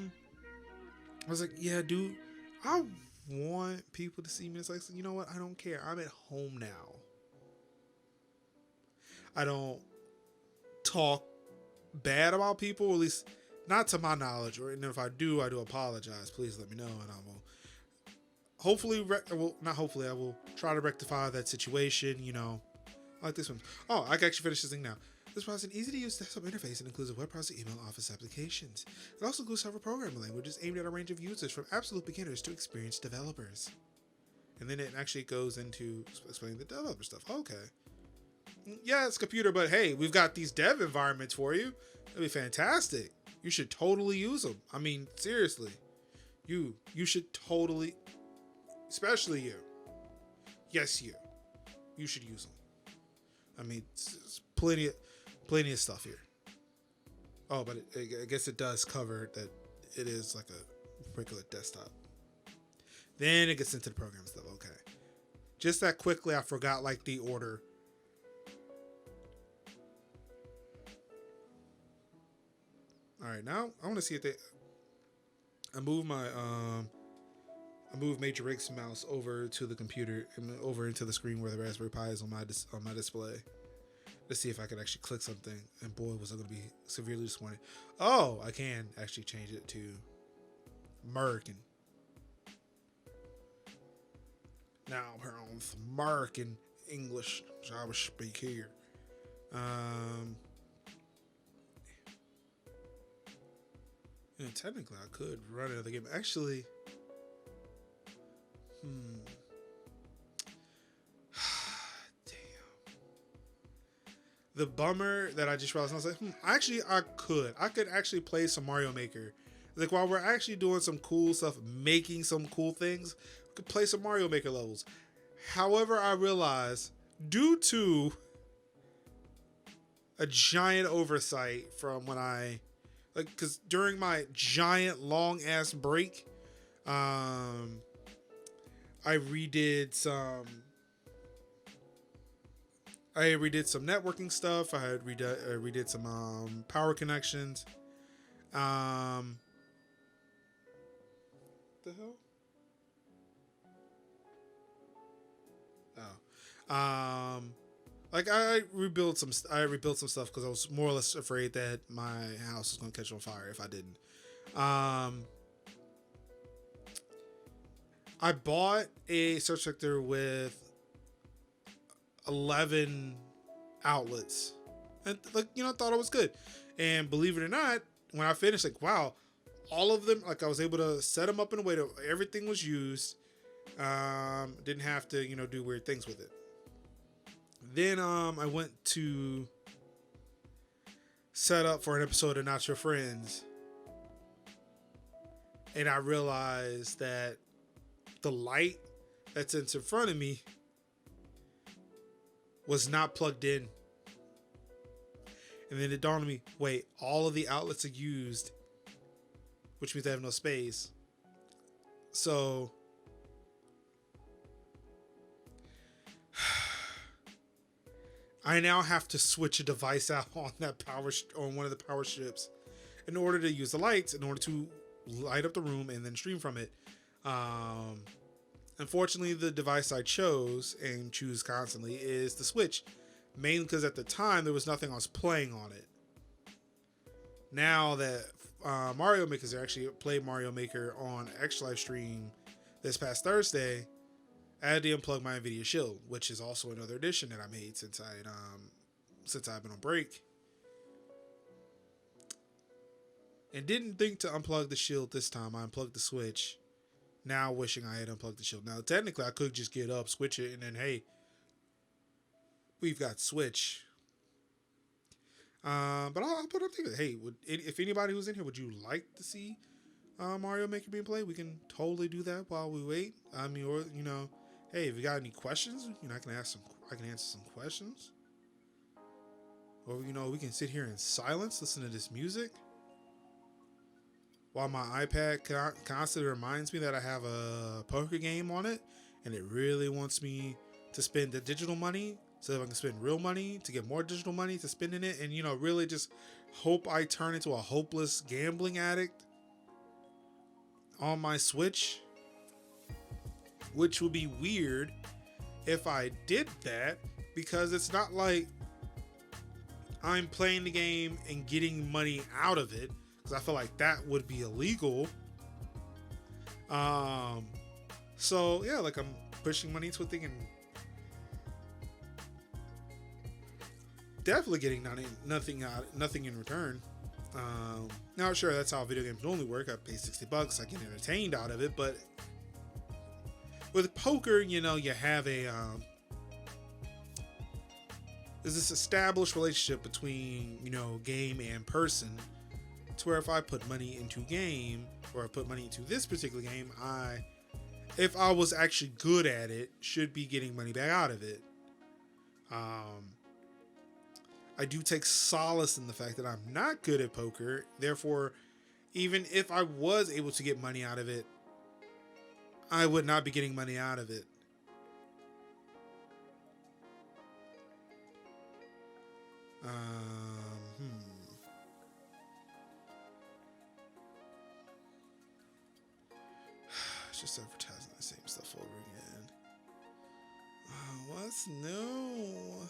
was like, yeah, dude, I want people to see me. It's like, you know what? I don't care. I'm at home now. I don't talk bad about people, or at least not to my knowledge. Or and if I do apologize. Please let me know, and I will hopefully, I will try to rectify that situation. You know, like this one. Oh, I can actually finish this thing now. This provides an easy-to-use desktop interface and includes a web browser, email, office applications. It also includes several programming languages aimed at a range of users, from absolute beginners to experienced developers. And then it actually goes into explaining the developer stuff. Okay. Yeah, it's a computer, but hey, we've got these dev environments for you. That'd be fantastic. You should totally use them. I mean, seriously. You should totally, especially you. Yes, you. You should use them. I mean, it's plenty of stuff here. Oh, but I guess it does cover that it is like a regular desktop. Then it gets into the program stuff. Okay. Just that quickly, I forgot like the order. All right, now I want to see if they. I move my I move Major Rick's mouse over to the computer and over into the screen where the Raspberry Pi is on my display. Let's see if I can actually click something. And boy, was I going to be severely disappointed. Oh, I can actually change it to American. Now we're on American English, so I will speak here. Technically, I could run another game. Actually, damn. The bummer that I just realized, I was like, actually, I could actually play some Mario Maker. Like, while we're actually doing some cool stuff, making some cool things, we could play some Mario Maker levels. However, I realized, due to a giant oversight from when because during my giant long ass break, I redid some networking stuff. I redid some power connections. The hell? Oh. Like I rebuilt some stuff because I was more or less afraid that my house was gonna catch on fire if I didn't. I bought a search sector with 11 outlets, and thought it was good. And believe it or not, when I finished, like, wow, all of them, like, I was able to set them up in a way that everything was used. Didn't have to do weird things with it. Then I went to set up for an episode of Not Your Friends, and I realized that the light that's in front of me was not plugged in. And then it dawned on me, wait, all of the outlets are used, which means I have no space. So I now have to switch a device out on on one of the power strips in order to use the lights, in order to light up the room and then stream from it. Unfortunately, the device I chose and choose constantly is the Switch, mainly because at the time there was nothing else playing on it. Now that Mario Makers actually played Mario Maker on X Live Stream this past Thursday, I had to unplug my Nvidia Shield, which is also another addition that I made since I've been on break. And didn't think to unplug the Shield this time. I unplugged the Switch. Now wishing I had unplugged the Shield. Now technically I could just get up, switch it, and then hey, we've got Switch. But I'll put up to it. Hey, if anybody who's in here, would you like to see Mario Maker being played? We can totally do that while we wait. I mean, or hey, if you got any questions, I can answer some questions. Or we can sit here in silence, listen to this music, while my iPad constantly reminds me that I have a poker game on it, and it really wants me to spend the digital money so that I can spend real money to get more digital money to spend in it, and really just hope I turn into a hopeless gambling addict on my Switch, which would be weird if I did that, because it's not like I'm playing the game and getting money out of it, because I feel like that would be illegal. So yeah, like I'm pushing money into a thing and definitely getting nothing in return. Now sure, that's how video games normally work. I pay $60, I get entertained out of it, but with poker, you have there's this established relationship between game and person, to where if I put money into game, or I put money into this particular game, if I was actually good at it, should be getting money back out of it. I do take solace in the fact that I'm not good at poker. Therefore, even if I was able to get money out of it, I would not be getting money out of it. It's just advertising the same stuff over again. What's new?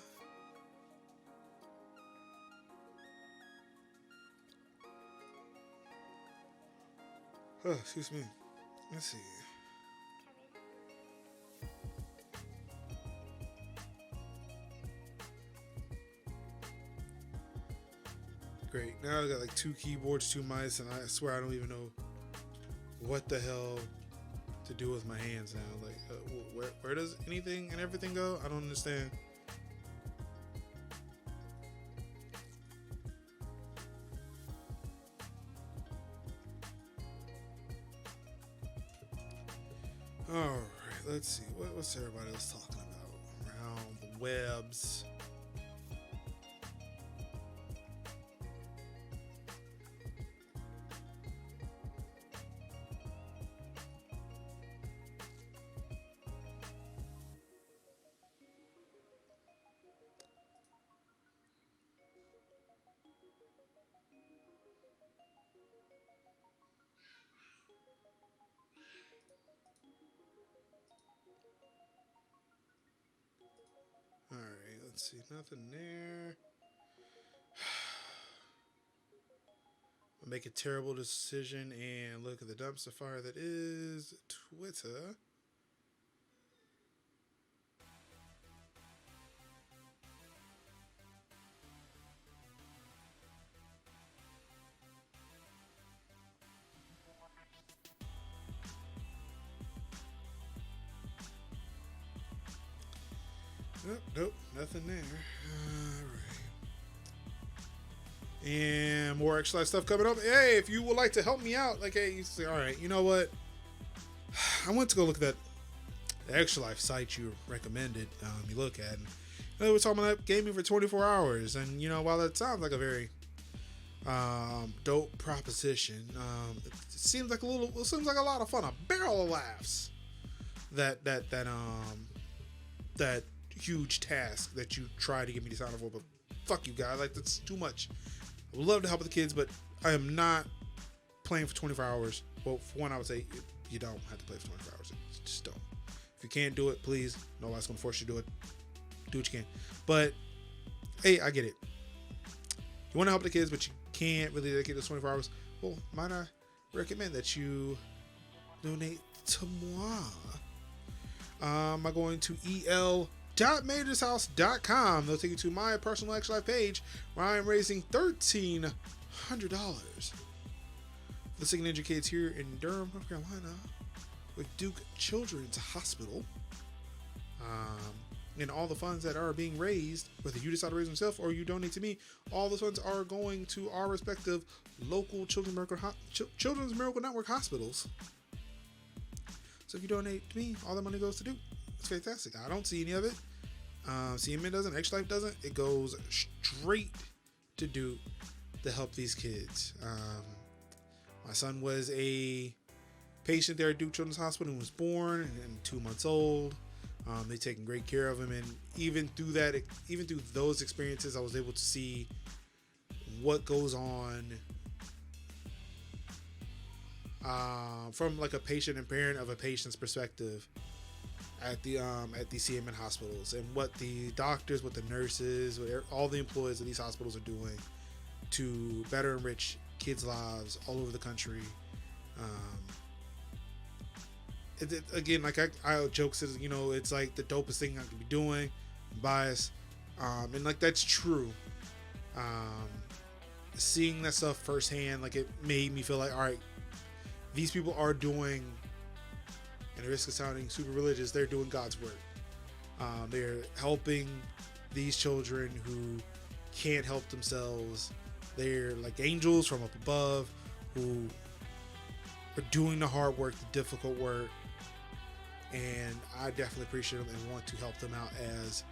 Oh, excuse me. Let's see. Great. Now I got like two keyboards, two mice, and I swear I don't even know what the hell to do with my hands now. Like, where does anything and everything go? I don't understand. All right, let's see. What's everybody else talking about around the webs? All right, let's see. Nothing there. Make a terrible decision and look at the dumpster fire that is Twitter. Nope, nothing there. All right. And more extra life stuff coming up. Hey, if you would like to help me out, like, hey, you say, all right, you know what? I went to go look at that extra life site you recommended. You look at, and they were talking about gaming for 24 hours. And you know, while that sounds like a very dope proposition, it seems like a lot of fun. A barrel of laughs. That huge task that you try to get me to sign up for, but fuck you guys, like, that's too much. I would love to help the kids, but I am not playing for 24 hours. Well, for one, I would say you don't have to play for 24 hours. Just don't. If you can't do it, please, nobody's gonna force you to do it. Do what you can. But hey, I get it. You want to help the kids, but you can't really dedicate those 24 hours. Well, might I recommend that you donate to moi? By going to el.majorshouse.com. They'll take you to my personal extra life page where I am raising $1,300 for the sick and injured kids here in Durham, North Carolina, with Duke Children's Hospital. And all the funds that are being raised, whether you decide to raise them yourself or you donate to me, all those funds are going to our respective local Children's Miracle Network hospitals. So if you donate to me, all the money goes to Duke. It's fantastic. I don't see any of it. CMN doesn't. Extra Life doesn't. It goes straight to Duke to help these kids. My son was a patient there at Duke Children's Hospital and was born and 2 months old. They're taking great care of him, and even through those experiences, I was able to see what goes on from like a patient and parent of a patient's perspective at the CMN hospitals, and what the doctors, what the nurses, what all the employees of these hospitals are doing to better enrich kids' lives all over the country. Again, like I joke, you know, it's like the dopest thing I could be doing. I'm biased, and like that's true. Seeing that stuff firsthand, like, it made me feel like, all right, these people are doing, and the risk of sounding super religious, they're doing God's work. They're helping these children who can't help themselves. They're like angels from up above who are doing the hard work, the difficult work. And I definitely appreciate them and want to help them out as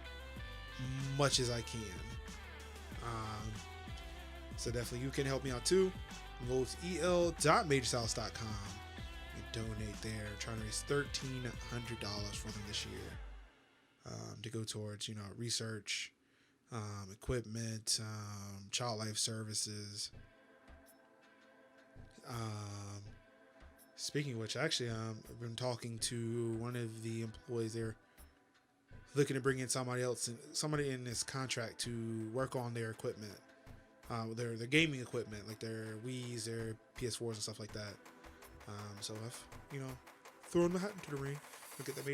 much as I can. So definitely you can help me out too. Go to el.majorshouse.com and donate there. I'm trying to raise $1,300 for them this year, to go towards, you know, research, equipment, child life services. Um, Speaking of which, actually, I've been talking to one of the employees there, looking to bring in somebody in this contract to work on their equipment, their gaming equipment, like their Wii's, their PS4s, and stuff like that. So I've thrown my hat into the ring. Look at that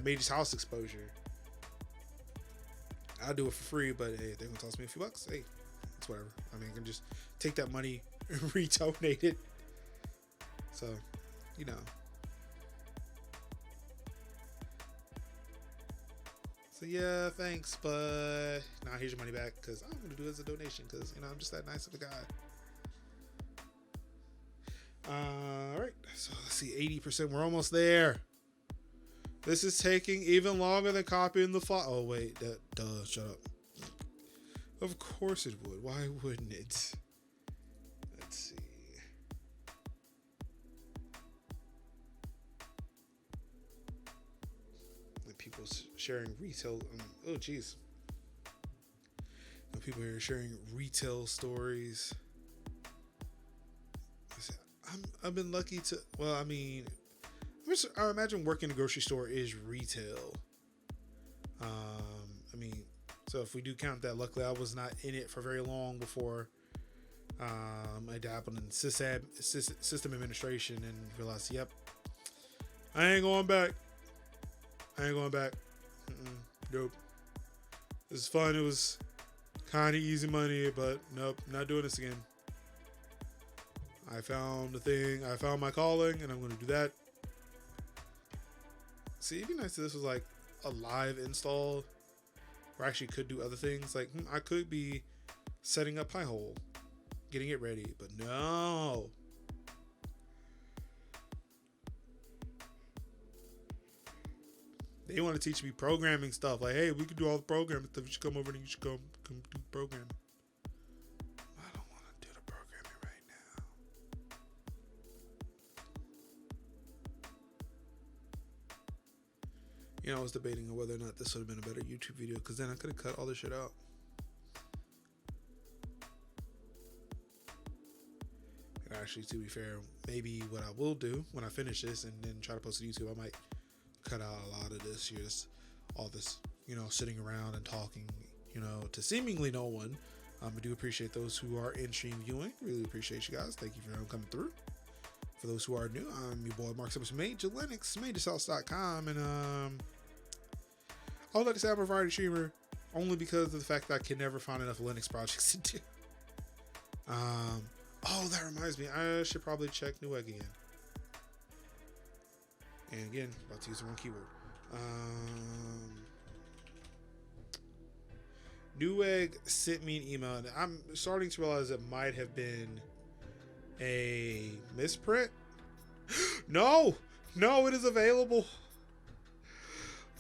Mage's House exposure. I'll do it for free, but hey, if they're gonna toss me a few bucks, hey, it's whatever. I mean, I can just take that money and redonate it. So, you know. So yeah, thanks, but nah, here's your money back because I'm gonna do it as a donation because I'm just that nice of a guy. All right, so let's see, 80%. We're almost there. This is taking even longer than copying the file. Oh wait, duh, shut up. Of course it would. Why wouldn't it? Let's see. People sharing retail. Oh geez. People here sharing retail stories. I've been lucky to. Well, I mean, I imagine working in a grocery store is retail. I mean, so if we do count that, luckily I was not in it for very long before I dabbled in system administration and realized, yep, I ain't going back. Nope. It was fun. It was kind of easy money, but nope, not doing this again. I found the thing. I found my calling, and I'm going to do that. See, it'd be nice if this was like a live install where I actually could do other things. Like, I could be setting up Pi-hole, getting it ready, but no. They want to teach me programming stuff. Like, hey, we could do all the programming stuff. You should come over and you should come do programming. I don't want to do the programming right now. I was debating on whether or not this would have been a better YouTube video because then I could have cut all this shit out. And actually, to be fair, maybe what I will do when I finish this and then try to post it to YouTube, I might cut out a lot of this here, all this, sitting around and talking, to seemingly no one. I do appreciate those who are in stream viewing. Really appreciate you guys. Thank you for coming through. For those who are new, I'm your boy Mark Simmons, Major Linux, MajorsHouse.com, and I would like to say I'm a variety streamer only because of the fact that I can never find enough Linux projects to do. Oh, that reminds me, I should probably check Newegg again. And again, about to use the wrong keyword. Newegg sent me an email, and I'm starting to realize it might have been a misprint. No, it is available.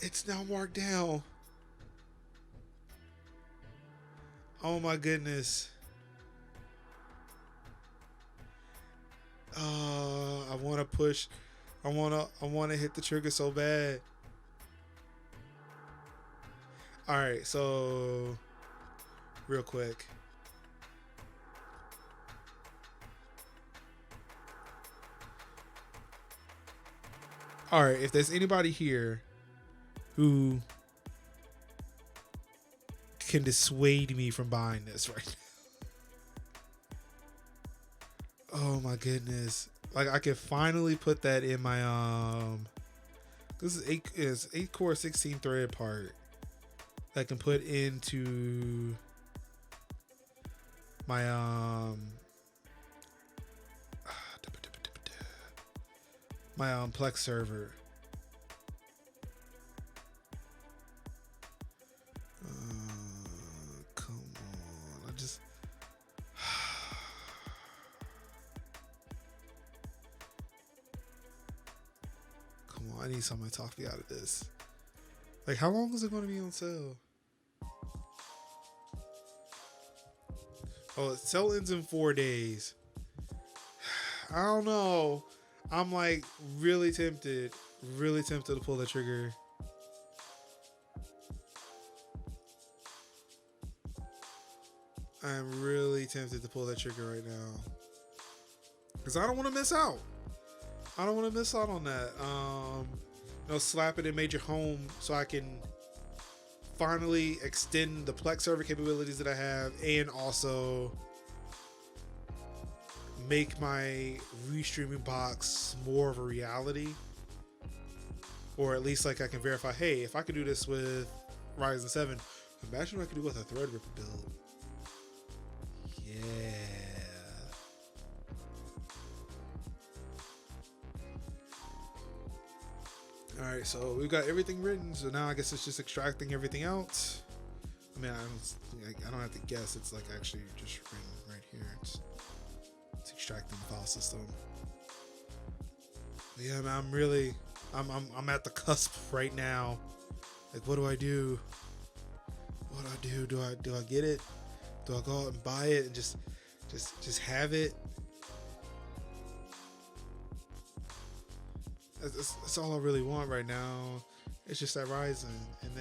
It's now marked down. Oh my goodness. I want to push. I want to hit the trigger so bad. All right, so real quick. All right, if there's anybody here who can dissuade me from buying this right now. Oh my goodness. Like, I can finally put that in my this is 8 core 16 thread part that I can put into my my Plex server. Come on, I just I need somebody to talk me out of this. Like, how long is it going to be on sale? Oh, sale ends in 4 days. I don't know. I'm like really tempted to pull the trigger. I'm really tempted to pull that trigger right now because I don't want to miss out. I don't want to miss out on that. Slap it in Major Home so I can finally extend the Plex server capabilities that I have, and also make my restreaming box more of a reality, or at least like I can verify, hey, if I could do this with Ryzen 7, imagine what I could do with a Threadripper build. Yeah. All right, so we've got everything written. So now I guess it's just extracting everything out. I mean, I don't have to guess. It's like actually just written right here. It's extracting the file system. But yeah, man, I'm at the cusp right now. Like, what do I do? What do I do? Do I get it? Do I go out and buy it and just have it? That's all I really want right now. It's just that Ryzen, and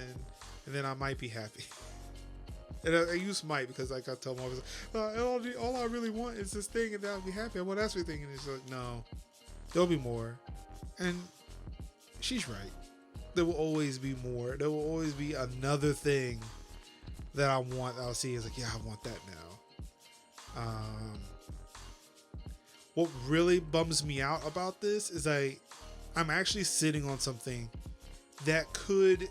then I might be happy. And I use might because like I tell my office, all I really want is this thing, and then I'll be happy. I want everything, and it's like, no, there'll be more. And she's right. There will always be more. There will always be another thing that I want. I'll see is like, yeah, I want that now. What really bums me out about this is I'm actually sitting on something that could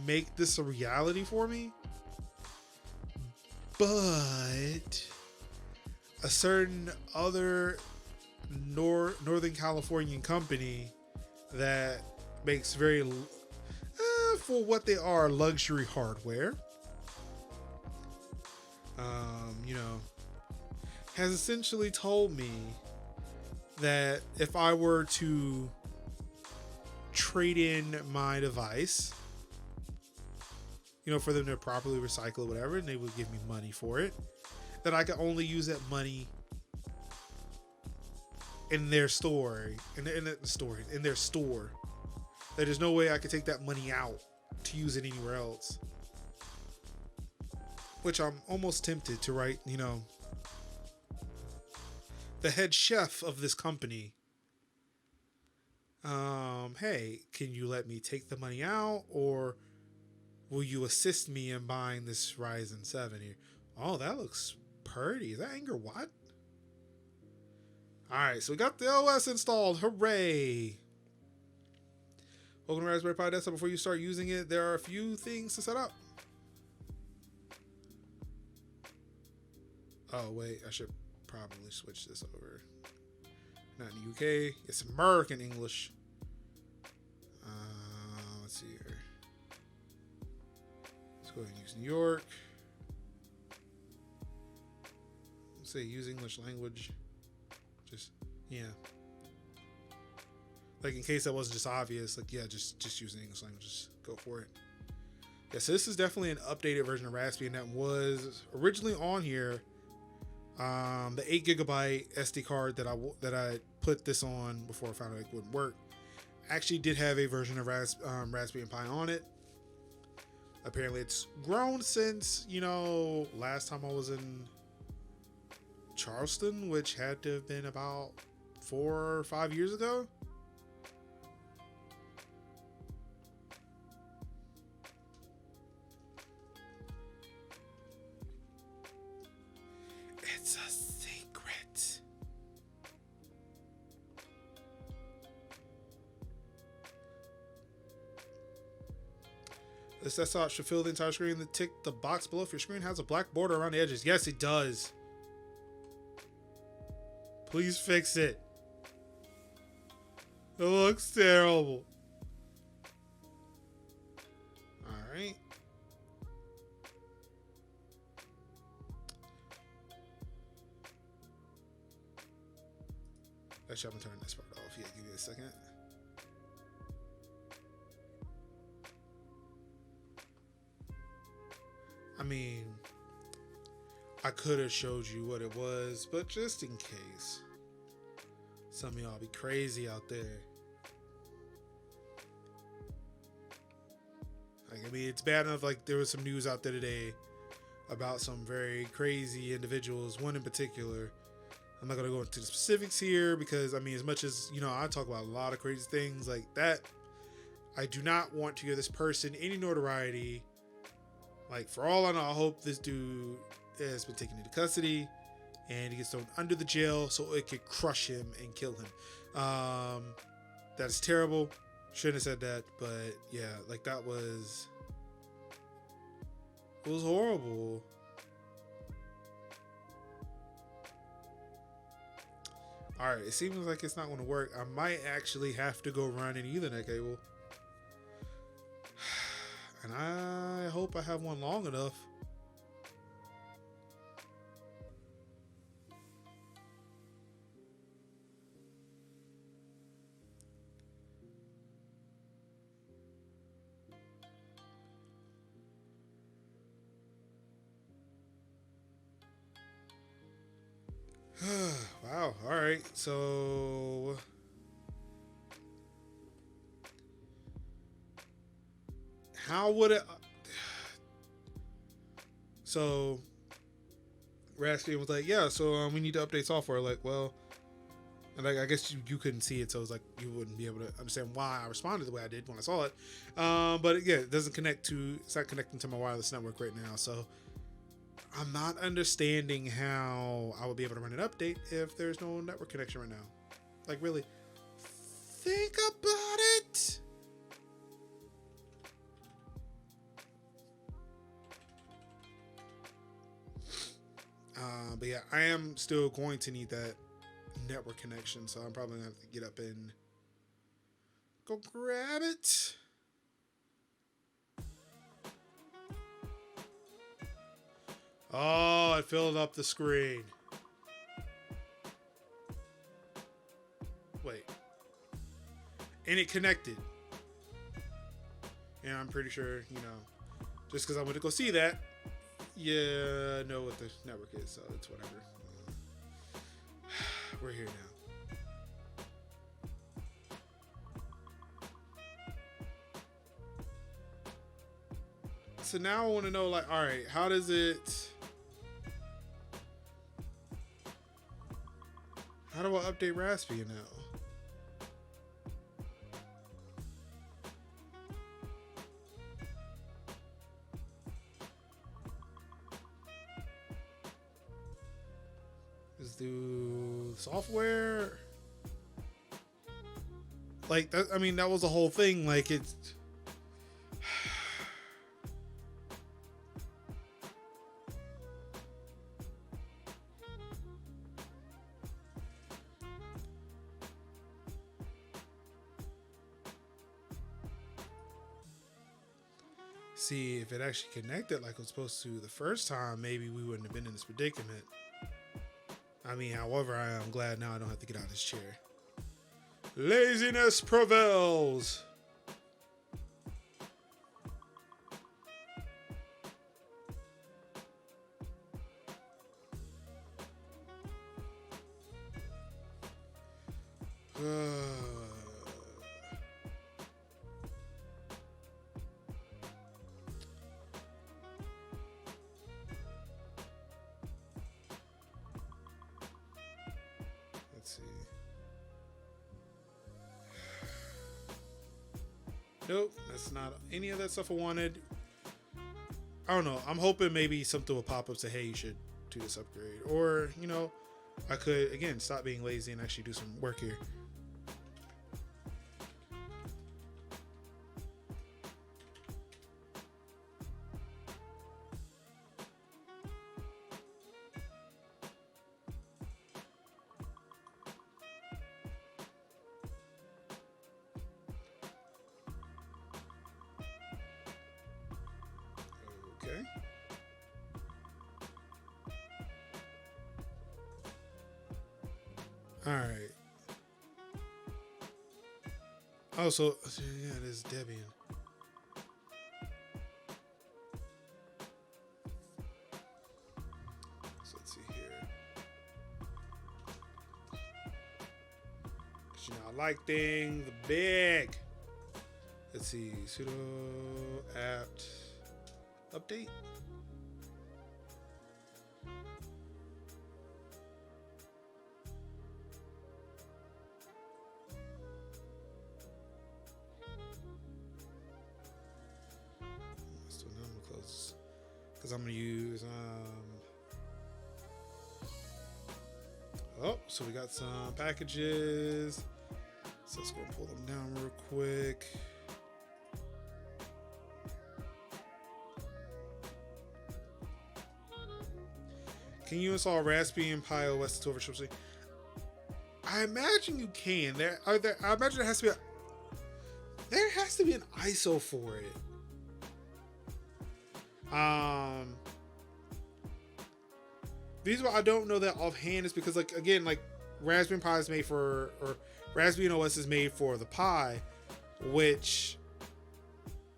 make this a reality for me, but a certain other Northern Californian company that makes very, for what they are, luxury hardware, has essentially told me that if I were to trade in my device, for them to properly recycle it, whatever, and they would give me money for it, that I could only use that money in their store, in their store. That there's no way I could take that money out to use it anywhere else. Which I'm almost tempted to write, the head chef of this company, hey, can you let me take the money out, or will you assist me in buying this Ryzen 7 here? Oh, that looks pretty. Is that Anger Watt? All right, so we got the OS installed. Hooray! Welcome to Raspberry Pi Desktop. Before you start using it, there are a few things to set up. Oh, wait, I should probably switch this over. Not in the UK, it's American English. Let's see here. Let's go ahead and use New York. Let's say use English language. Just, yeah. Like, in case that wasn't just obvious, like, yeah, just use the English language. Just go for it. Yeah, so this is definitely an updated version of Raspbian that was originally on here. The 8GB SD card that I put this on before I found out it wouldn't work actually did have a version of Raspberry Pi on it. Apparently it's grown since, last time I was in Charleston, which had to have been about 4 or 5 years ago. It's a secret. This desktop should fill the entire screen. The box below if your screen has a black border around the edges. Yes, it does. Please fix it. It looks terrible. All right. Actually, I'm gonna turn this part off. Yeah, give me a second. I mean, I could have showed you what it was, but just in case. Some of y'all be crazy out there. Like, I mean, it's bad enough, like, there was some news out there today about some very crazy individuals. One in particular. I'm not gonna go into the specifics here because I mean, as much as I talk about a lot of crazy things like that. I do not want to give this person any notoriety. Like, for all I know, I hope this dude has been taken into custody and he gets thrown under the jail so it could crush him and kill him. That's terrible. Shouldn't have said that, but yeah, like it was horrible. All right, it seems like it's not going to work. I might actually have to go run an Ethernet cable. And I hope I have one long enough. Wow. All right. So how would it? So Raspbian was like, yeah. So we need to update software. Like, well, and I guess you couldn't see it, so it's like you wouldn't be able to understand why I responded the way I did when I saw it. But yeah, it doesn't connect to. It's not connecting to my wireless network right now. So I'm not understanding how I would be able to run an update if there's no network connection right now. Like, really, think about it. But yeah, I am still going to need that network connection, so I'm probably gonna have to get up and go grab it. Oh, it filled up the screen. Wait. And it connected. And I'm pretty sure, just because I went to go see that, I know what the network is, so it's whatever. We're here now. So now I want to know, like, all right, how does it... How do I update Raspbian now? Let's do software. Like that. I mean, that was the whole thing. Like it's. See, if it actually connected like it was supposed to the first time, maybe we wouldn't have been in this predicament. I mean, however, I am glad now I don't have to get out of this chair. Laziness prevails. Let's see. Nope, that's not any of that stuff I wanted. I don't know. I'm hoping maybe something will pop up say, hey, you should do this upgrade. Or, I could, again, stop being lazy and actually do some work here. Okay. All right. Oh, so yeah, it is Debian. So let's see here. 'Cause, I like things big. Let's see, sudo apt update. because I'm gonna use oh, so we got some packages. So let's go pull them down real quick. Can you install Raspberry Pi OS to overshield? I imagine you can. I imagine there has to be an ISO for it. The reason why I don't know that offhand is because, like, again, like Raspberry Pi is made for, or Raspberry OS is made for the Pi, which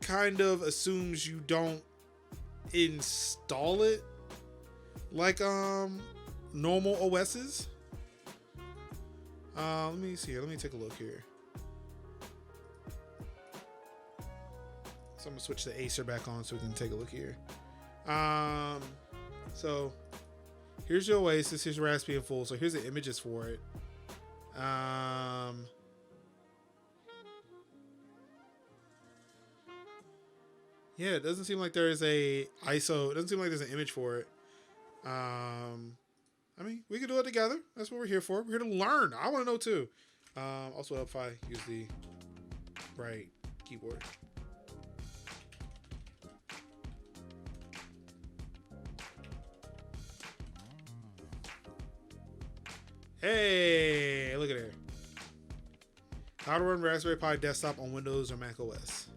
kind of assumes you don't install it like normal OSs. Let me see here. Let me take a look here. So I'm gonna switch the Acer back on so we can take a look here. So here's your Oasis. Here's Raspbian full. So here's the images for it. Yeah, it doesn't seem like there is a ISO. It doesn't seem like there's an image for it. I mean, we can do it together. That's what we're here for. We're here to learn. I want to know too. Also help if I use the right keyboard. Hey, look at it. How to run Raspberry Pi desktop on Windows or Mac OS.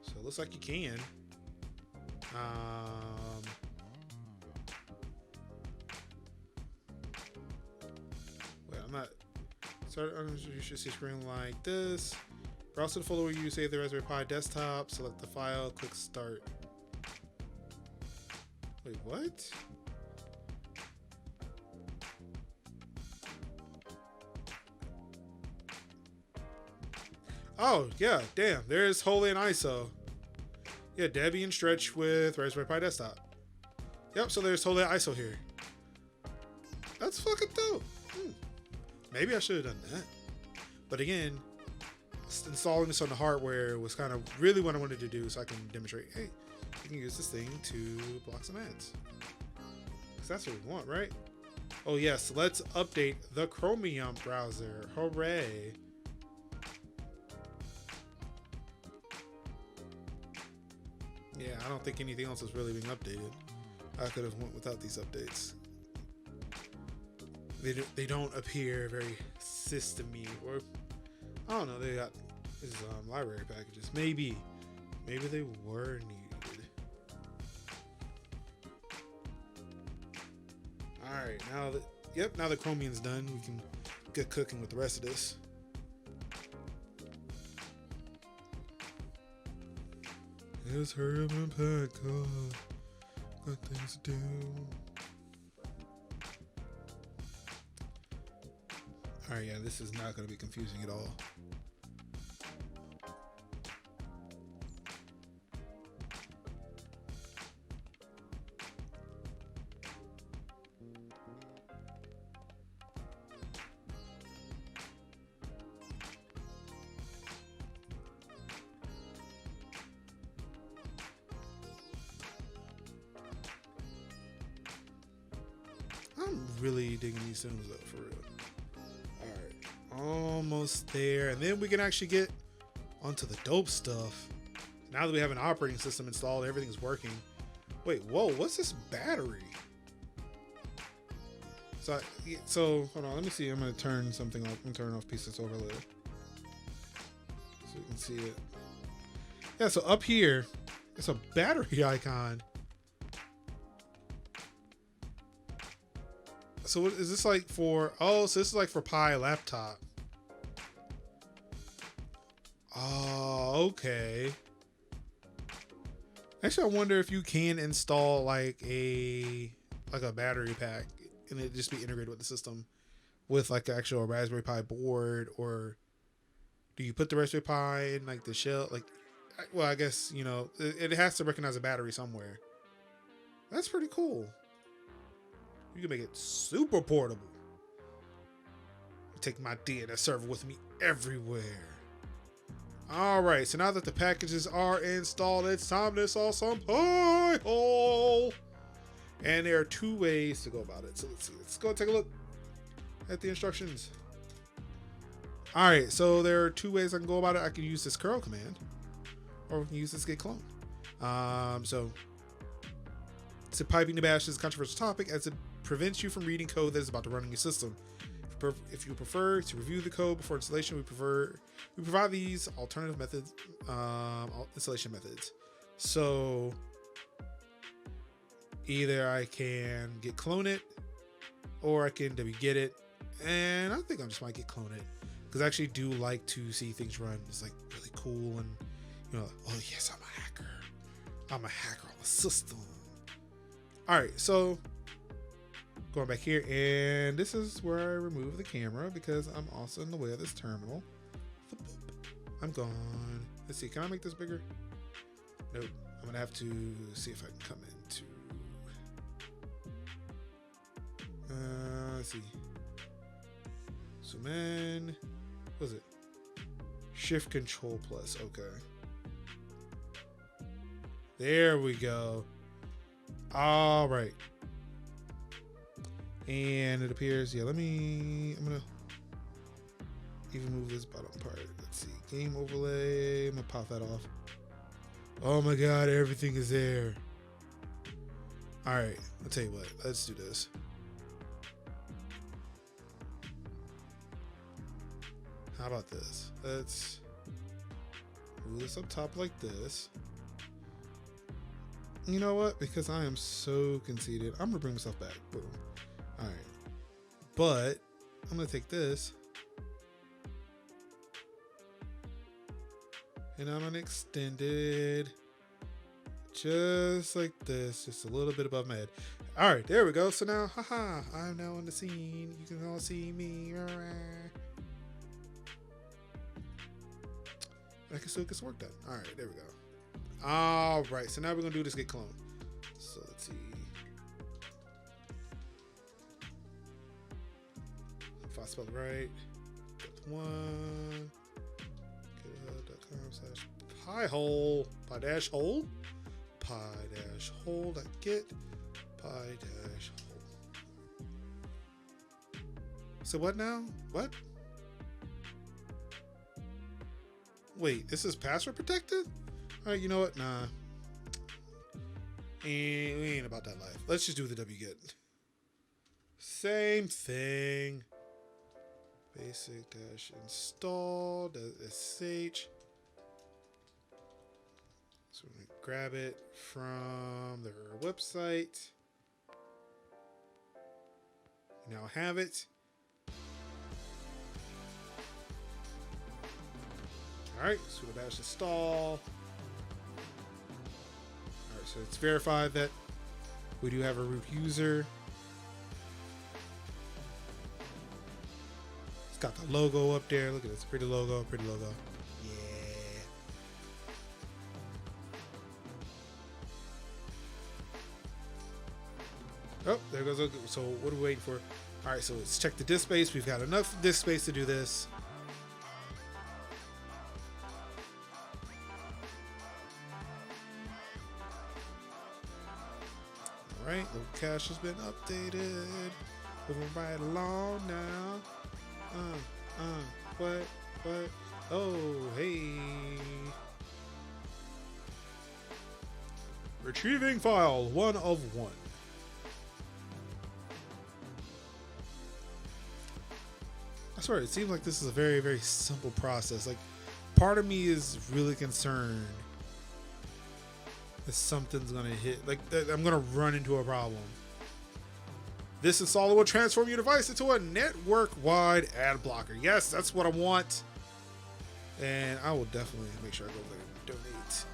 So it looks like you can. Wait, I'm not. You should see a screen like this. Browse to the folder where you save the Raspberry Pi desktop. Select the file. Click Start. Wait, what? Oh, yeah, damn. There's Holy and ISO. Yeah, Debian Stretch with Raspberry Pi desktop. Yep, so there's Holy and ISO here. That's fucking dope. Maybe I should have done that. But again, installing this on the hardware was kind of really what I wanted to do, so I can demonstrate, hey, you can use this thing to block some ads. Because that's what we want, right? Oh yes, let's update the Chromium browser. Hooray. Yeah, I don't think anything else is really being updated. I could have went without these updates. They don't appear very systemy, or I don't know. They got these library packages. Maybe they were needed. All right, now that Chromium's done, we can get cooking with the rest of this. Let's hurry up and pack up. Got things to do. Alright, yeah, this is not going to be confusing at all. I'm really digging these tunes up for real. Almost there, and then we can actually get onto the dope stuff. Now that we have an operating system installed, everything's working. Wait, whoa, what's this battery? So hold on, let me see. I'm gonna turn something off. I'm gonna turn off pieces overlay so you can see it. Yeah, so up here it's a battery icon. So what is this like for? Oh, so this is like for Pi laptop. Oh, okay. Actually, I wonder if you can install like a battery pack and it just be integrated with the system with like the actual Raspberry Pi board, or do you put the Raspberry Pi in like the shell? Like, well, I guess, you know, it has to recognize a battery somewhere. That's pretty cool. You can make it super portable. Take my DNS server with me everywhere. All right, so now that the packages are installed, it's time to install some Pi-hole. And there are 2 ways to go about it. So let's see. Let's go take a look at the instructions. All right, so there are 2 ways I can go about it. I can use this curl command, or we can use this git clone. So piping to bash is a controversial topic as it prevents you from reading code that is about to run on your system. If you prefer to review the code before installation, we provide these alternative methods, installation methods. So either I can git clone it, or I can wget it, and I think I just might git clone it because I actually do like to see things run. It's like really cool, and you know, oh yes, I'm a hacker. I'm a hacker on the system. All right, so going back here, and this is where I remove the camera because I'm also in the way of this terminal. I'm gone. Let's see, can I make this bigger? Nope. I'm gonna have to see if I can come into. Let's see. Zoom in. What was it? Shift Control Plus. Okay. There we go. All right. And it appears, I'm gonna even move this bottom part. Let's see, game overlay. I'm gonna pop that off. Oh my God, everything is there. All right, I'll tell you what, let's do this. How about this? Let's move this up top like this. You know what? Because I am so conceited, I'm gonna bring myself back. Boom. All right, but I'm gonna take this and I'm gonna extend it just like this, just a little bit above my head. All right, there we go. So now, haha, I'm now on the scene. You can all see me. I can still get some work done. All right, there we go. All right, so now we're gonna do this git clone. So let's see. If I spell it right, one github.com/pi-hole, pi-hole, pi-hole.git, pi-hole. So what now? What? Wait, this is password protected? All right, you know what? Nah. We ain't about that life. Let's just do the wget. Same thing. Basic dash install sh. So we're gonna grab it from their website. We now have it. All right, sudo bash install. All right, so it's verified that we do have a root user. It's got the logo up there. Look at this pretty logo, pretty logo. Yeah. Oh, there goes. So what are we waiting for? All right, so let's check the disk space. We've got enough disk space to do this. All right, little cache has been updated. Moving right along now. What? Oh, hey. Retrieving file 1 of 1. I swear, it seems like this is a very, very simple process. Like, part of me is really concerned that something's gonna hit, like that I'm gonna run into a problem. This installer will transform your device into a network-wide ad blocker. Yes, that's what I want. And I will definitely make sure I go there and donate.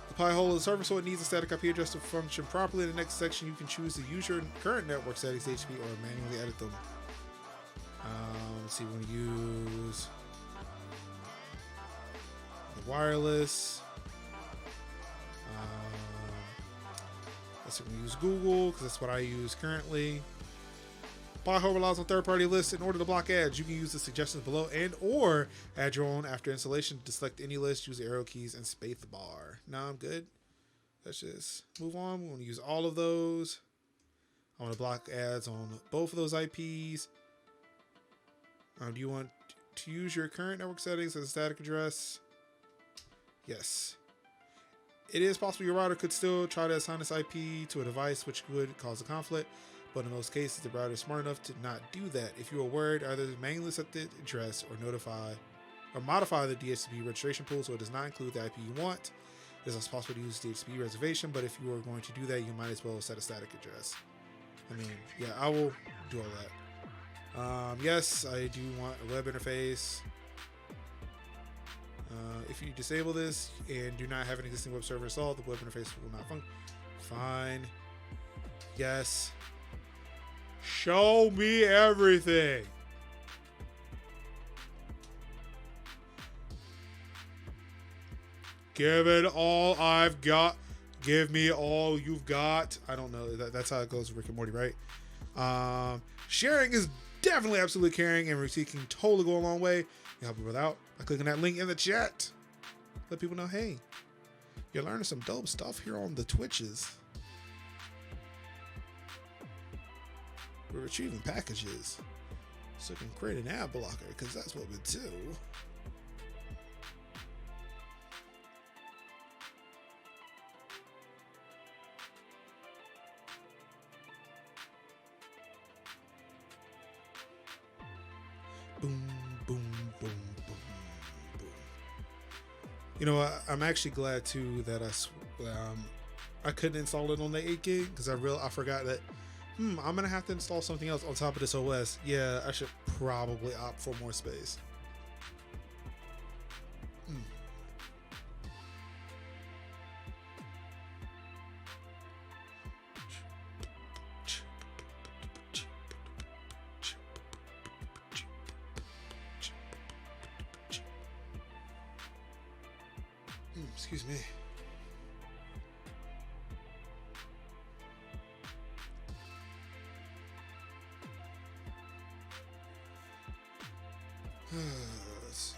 The Pi-hole is a server, so it needs a static IP address to function properly. In the next section, you can choose to use your current network settings, HP, or manually edit them. Let's see, we're going to use the wireless. Let's see, we're going to use Google because that's what I use currently. Block relies on third-party lists in order to block ads. You can use the suggestions below and or add your own after installation. To select any list, use the arrow keys and space bar. Now I'm good. Let's just move on. We're going to use all of those. I want to block ads on both of those IPs. Do you want to use your current network settings as a static address? Yes. It is possible your router could still try to assign this IP to a device, which would cause a conflict. But in most cases, the router is smart enough to not do that. If you are worried, either manually set the address or modify the DHCP registration pool so it does not include the IP you want. It is also possible to use DHCP reservation, but if you are going to do that, you might as well set a static address. I mean, yeah, I will do all that. Yes, I do want a web interface. If you disable this and do not have an existing web server installed, the web interface will not function. Fine. Yes. Show me everything. Give it all I've got. Give me all you've got. I don't know. That's how it goes with Rick and Morty, right? Sharing is definitely absolutely caring, and retweet can totally go a long way. You help me without by clicking that link in the chat. Let people know, hey, you're learning some dope stuff here on the Twitches. We're retrieving packages, so we can create an ad blocker, because that's what we do. Boom, boom, boom, boom, boom. You know, I'm actually glad too that I couldn't install it on the 8 gig because I forgot that I'm gonna have to install something else on top of this OS. Yeah, I should probably opt for more space. Excuse me. Let's see.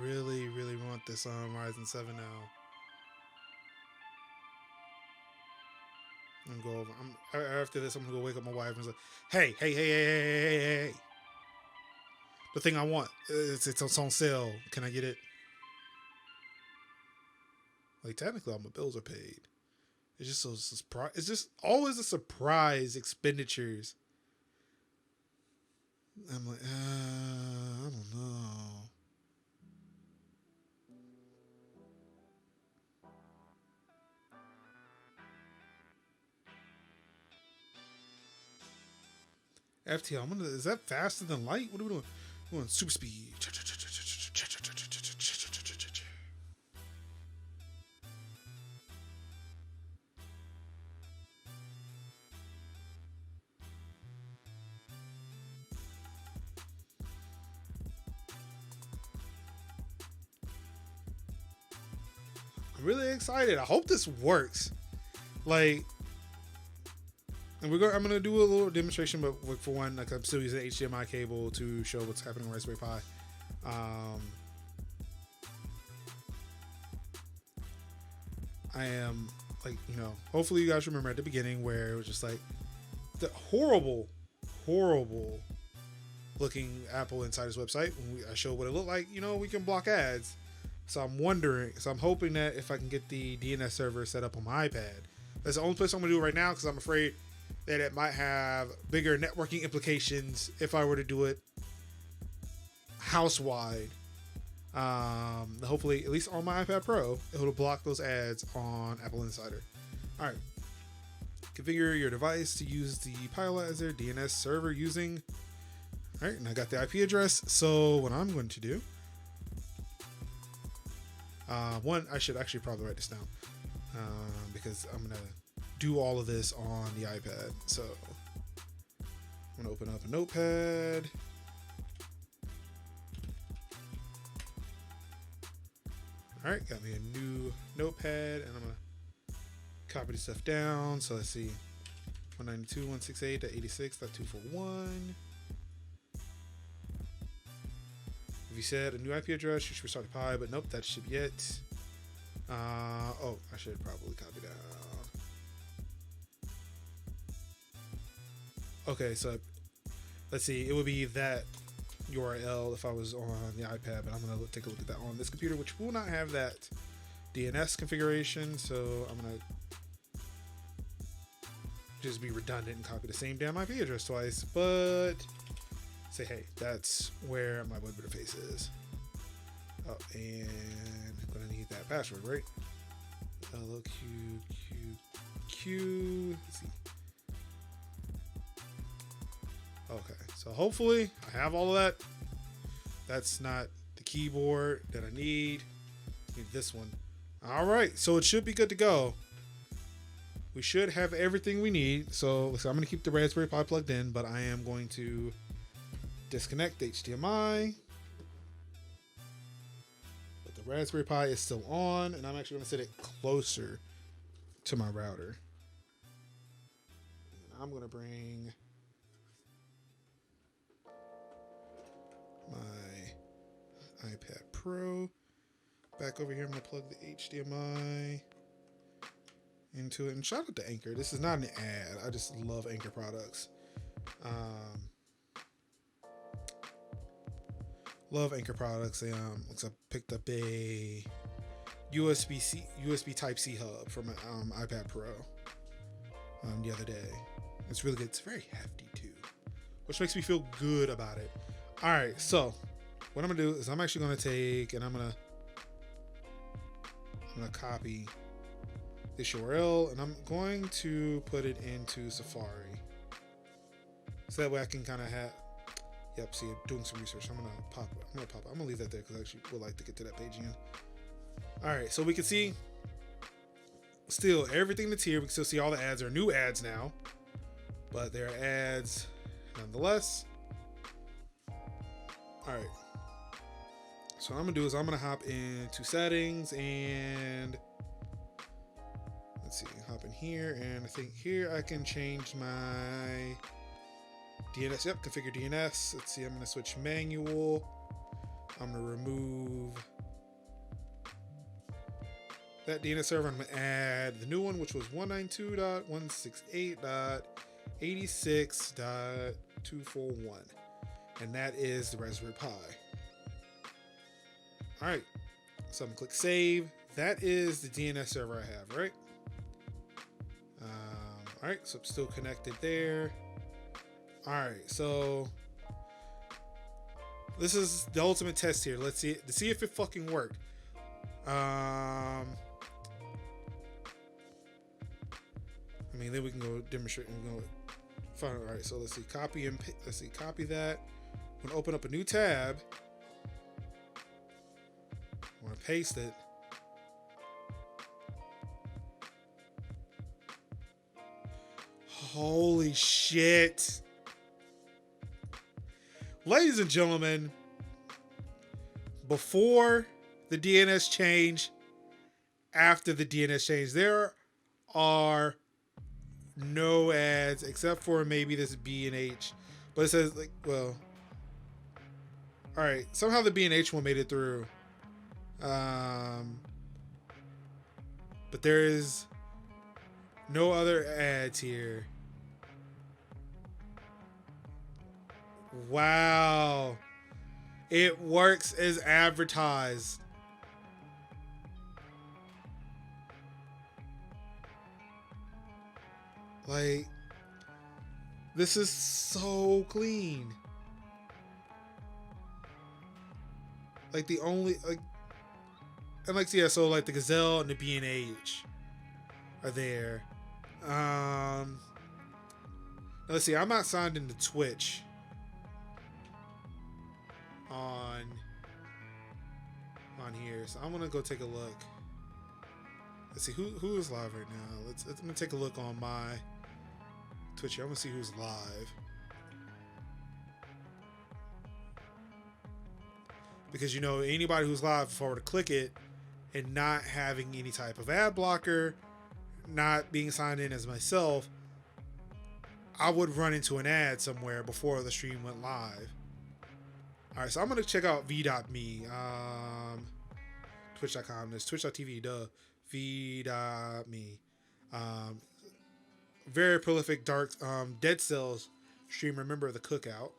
Really want this Ryzen 7 now. I'm gonna go over. After this, I'm gonna go wake up my wife and say, hey. The thing I want, it's on sale. Can I get it? Like, technically, all my bills are paid. It's just so surprise. It's just always a surprise expenditures. I'm like, I don't know. FTL, is that faster than light? What are we doing? We're doing super speed. I'm really excited. I hope this works. Like, and I'm gonna do a little demonstration, but for one, like, I'm still using HDMI cable to show what's happening on Raspberry Pi. I am, like, hopefully you guys remember at the beginning where it was just like the horrible looking Apple Insider's website. When I showed what it looked like, we can block ads. So I'm hoping that if I can get the DNS server set up on my iPad, that's the only place I'm gonna do it right now, because I'm afraid that it might have bigger networking implications if I were to do it house-wide. Hopefully, at least on my iPad Pro, it'll block those ads on Apple Insider. All right. Configure your device to use the Pilot as their DNS server using. All right, and I got the IP address. So what I'm going to do, I should actually probably write this down because I'm gonna do all of this on the iPad. So I'm gonna open up a notepad. All right, got me a new notepad, and I'm gonna copy the stuff down. So let's see, 192.168.86.241. If you said a new IP address, you should restart the Pi, but nope, that should be it. Oh, I should probably copy down. Okay, so let's see, it would be that URL if I was on the iPad, but I'm gonna take a look at that on this computer, which will not have that DNS configuration. So I'm gonna just be redundant and copy the same damn IP address twice, but say, hey, that's where my web interface is. Oh, and I'm gonna need that password, right? LOQQQ. Let's see. Okay, so hopefully I have all of that. That's not the keyboard that I need. I need this one. All right, so it should be good to go. We should have everything we need. So I'm going to keep the Raspberry Pi plugged in, but I am going to disconnect the HDMI. But the Raspberry Pi is still on, and I'm actually going to set it closer to my router. And I'm going to bring my iPad Pro back over here. I'm going to plug the HDMI into it. And shout out to Anchor. This is not an ad. I just love Anchor products. Love Anchor products. Looks like I picked up a USB Type-C hub from an iPad Pro the other day. It's really good. It's very hefty too, which makes me feel good about it. All right, so what I'm gonna do is I'm actually gonna take and I'm gonna copy this URL and I'm going to put it into Safari, so that way I can kind of have. Yep, see, doing some research. I'm gonna pop it. I'm gonna leave that there because I actually would like to get to that page again. All right, so we can see still everything that's here. We can still see all the ads are new ads now, but there are ads nonetheless. All right. So what I'm gonna do is I'm gonna hop into settings and let's see, hop in here, and I think here I can change my DNS. Yep, configure DNS. Let's see, I'm gonna switch manual. I'm gonna remove that DNS server. I'm gonna add the new one, which was 192.168.86.241, and that is the Raspberry Pi. All right, so I'm gonna click save. That is the DNS server I have, right? All right, so I'm still connected there. All right, so this is the ultimate test here. Let's see to see if it fucking worked. I mean, then we can go demonstrate and go. Fine. All right, so let's see. Copy and let's see. Copy that. I'm gonna open up a new tab. I'm gonna paste it. Holy shit. Ladies and gentlemen, before the DNS change, after the DNS change, there are no ads except for maybe this B&H. But it says, like, well, all right, somehow the B&H one made it through. But there is no other ads here. Wow. It works as advertised. Like, this is so clean. Like the only like, and like yeah, so like the Gazelle and the B&H are there. Um, let's see. I'm not signed into Twitch on here, so I'm gonna go take a look. Let's see who is live right now. Let me take a look on my Twitch here. I'm gonna see who's live. Because you know, anybody who's live, if I were to click it and not having any type of ad blocker, not being signed in as myself, I would run into an ad somewhere before the stream went live. Alright, so I'm gonna check out v.me. Twitch.com. There's twitch.tv, duh. v.me. Very prolific dark Dead Cells streamer, member of the Cookout.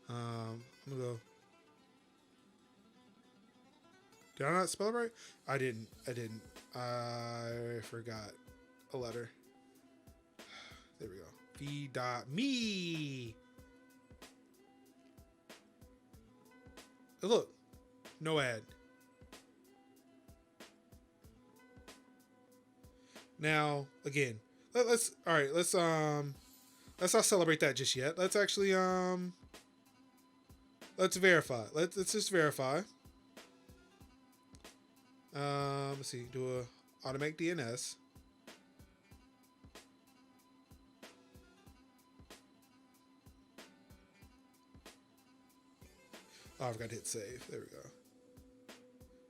I'm gonna go. Did I not spell it right? I didn't. I forgot a letter. There we go. v.me. Oh, look. No ad. Now, again, let's not celebrate that just yet. Let's actually let's verify. Let's just verify. Let's see, do a automatic DNS. Oh, I forgot to hit save. There we go.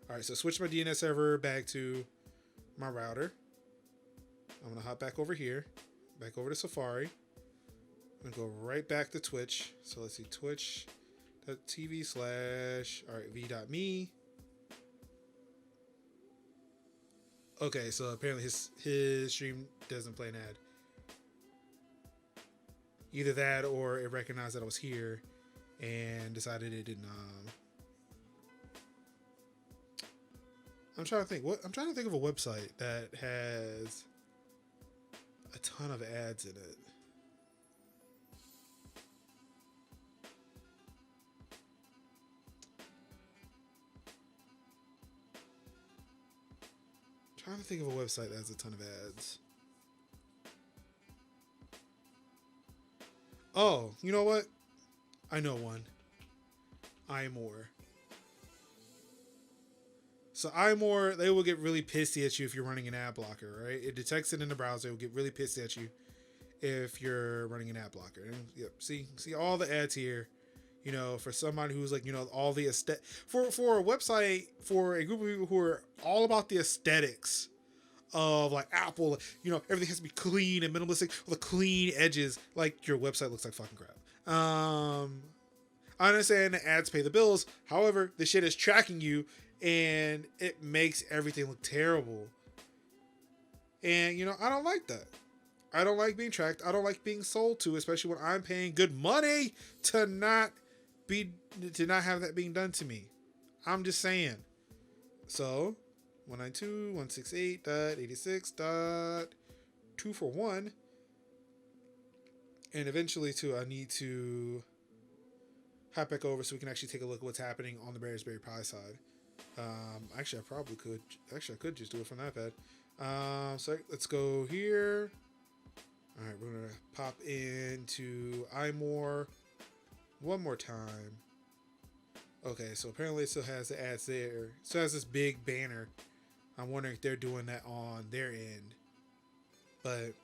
All right, so switch my DNS server back to my router. I'm gonna hop back over here, back over to Safari. I'm gonna go right back to Twitch. So let's see, twitch.tv/ all right, v.me. Okay, so apparently his stream doesn't play an ad. Either that or it recognized that I was here and decided it didn't. I'm trying to think. I'm trying to think of a website that has a ton of ads in it. I'm trying to think of a website that has a ton of ads. Oh, you know what? I know one. iMore. So iMore, they will get really pissy at you if you're running an ad blocker, right? It detects it in the browser. It will get really pissy at you if you're running an ad blocker. And yep, see all the ads here. You know, for somebody who's like, you know, all the for a website, for a group of people who are all about the aesthetics of like Apple, you know, everything has to be clean and minimalistic with the clean edges. Like, your website looks like fucking crap. I understand the ads pay the bills. However, the shit is tracking you and it makes everything look terrible. And, you know, I don't like that. I don't like being tracked. I don't like being sold to, especially when I'm paying good money to not have that being done to me. I'm just saying. So, 192.168.86.241. And eventually, too, I need to hop back over so we can actually take a look at what's happening on the Raspberry Pi side. Actually, I probably could. Actually, I could just do it from that pad. So let's go here. All right, we're gonna pop into iMore one more time. Okay, so apparently it still has the ads there. It still has this big banner. I'm wondering if they're doing that on their end. But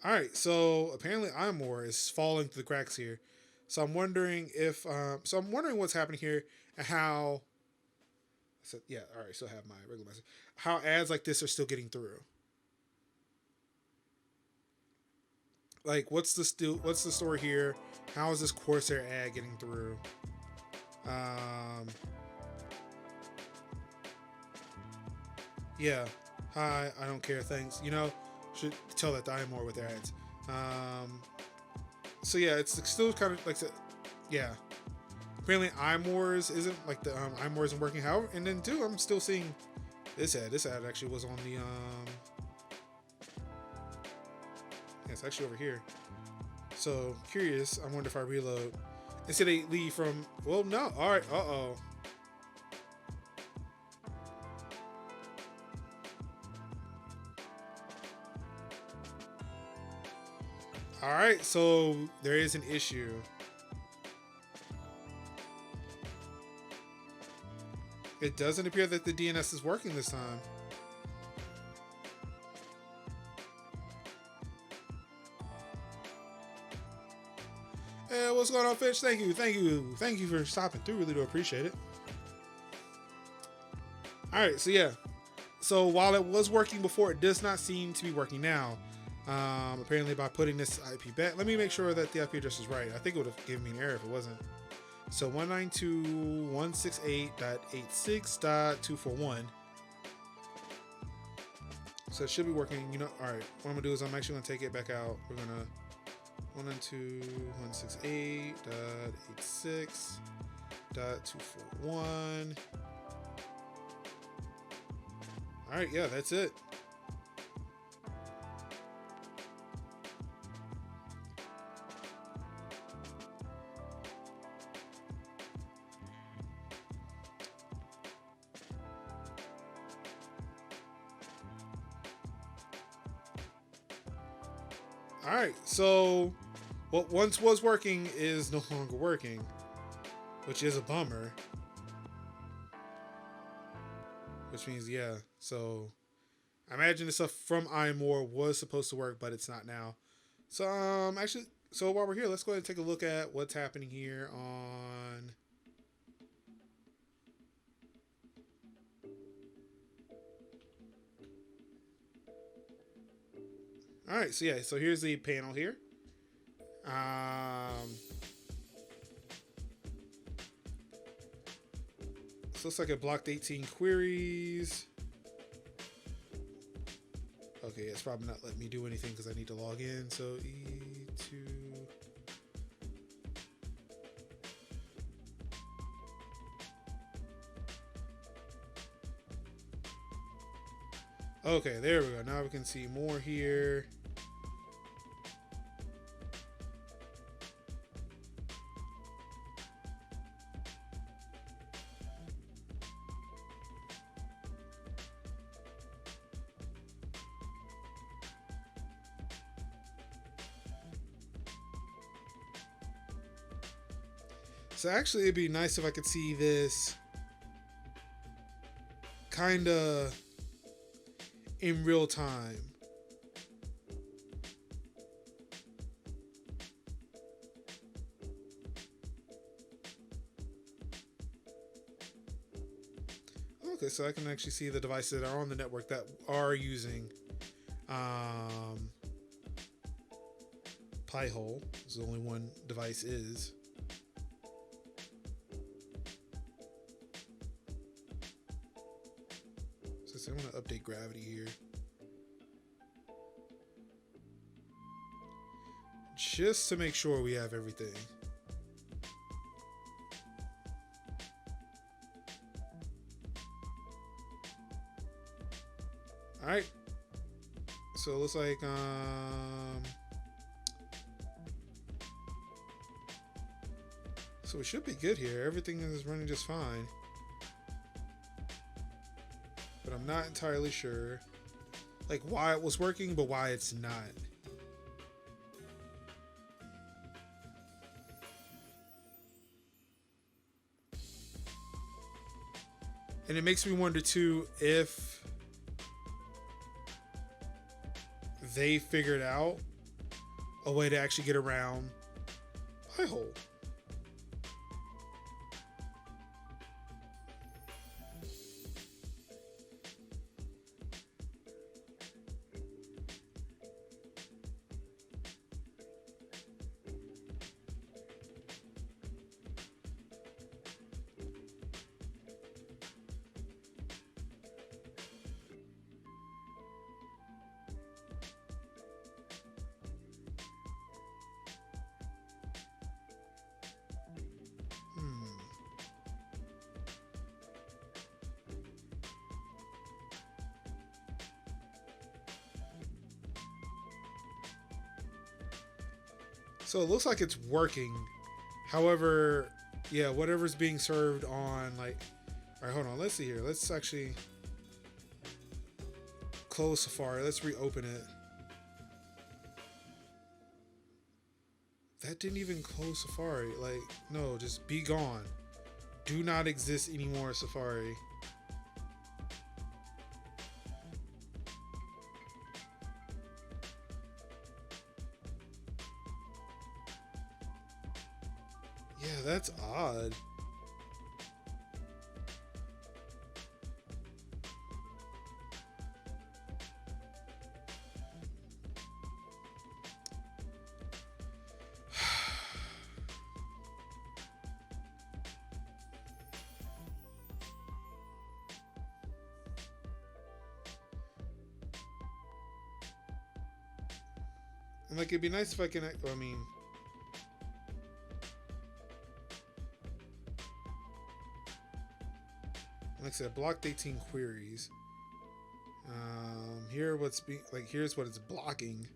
all right, so apparently iMore is falling through the cracks here. So I'm wondering if I'm wondering what's happening here and how. So yeah, all right. So I have my regular message. How ads like this are still getting through? Like, what's the story here? How is this Corsair ad getting through? Yeah. Hi, I don't care. Thanks. You know, should tell that to iMore with their ads. So yeah, it's still kind of like, yeah. Apparently, iMore's isn't like the iMore isn't working. However, and then too, I'm still seeing this ad. This ad actually was on the yeah, it's actually over here. So curious. I wonder if I reload. Instead they leave from, well, no. All right. Uh-oh. All right. So there is an issue. It doesn't appear that the DNS is working this time. Hey, what's going on, Fitch? Thank you for stopping through. Really do appreciate it. All right, so yeah, so while it was working before, it does not seem to be working now. Apparently, by putting this IP back, let me make sure that the IP address is right. I think it would have given me an error if it wasn't. So 192.168.86.241. So it should be working. You know, all right. What I'm gonna do is I'm actually gonna take it back out. We're gonna 192.168.86.241. All right, yeah, that's it. All right, so what once was working is no longer working, which is a bummer. Which means, yeah, so I imagine the stuff from iMore was supposed to work, but it's not now. So, actually, so while we're here, let's go ahead and take a look at what's happening here on. All right, so yeah, so here's the panel here. So looks like it blocked 18 queries. Okay, it's probably not letting me do anything because I need to log in. So E2. Okay, there we go. Now we can see more here. So actually, it'd be nice if I could see this kind of in real time. Okay, so I can actually see the devices that are on the network that are using Pi-hole. There's only one device is. So I'm going to update gravity here. Just to make sure we have everything. All right. So it looks like so we should be good here. Everything is running just fine. But I'm not entirely sure like why it was working, but why it's not. And it makes me wonder too if they figured out a way to actually get around Pi-hole. So it looks like it's working. However, yeah, whatever's being served on like, all right, hold on. Let's see here. Let's actually close Safari. Let's reopen it. That didn't even close Safari. Like, no, just be gone. Do not exist anymore, Safari. Yeah, that's odd. And like, it'd be nice if I can, I mean, like I said, blocked 18 queries. Here, what's being, like, here's what it's blocking.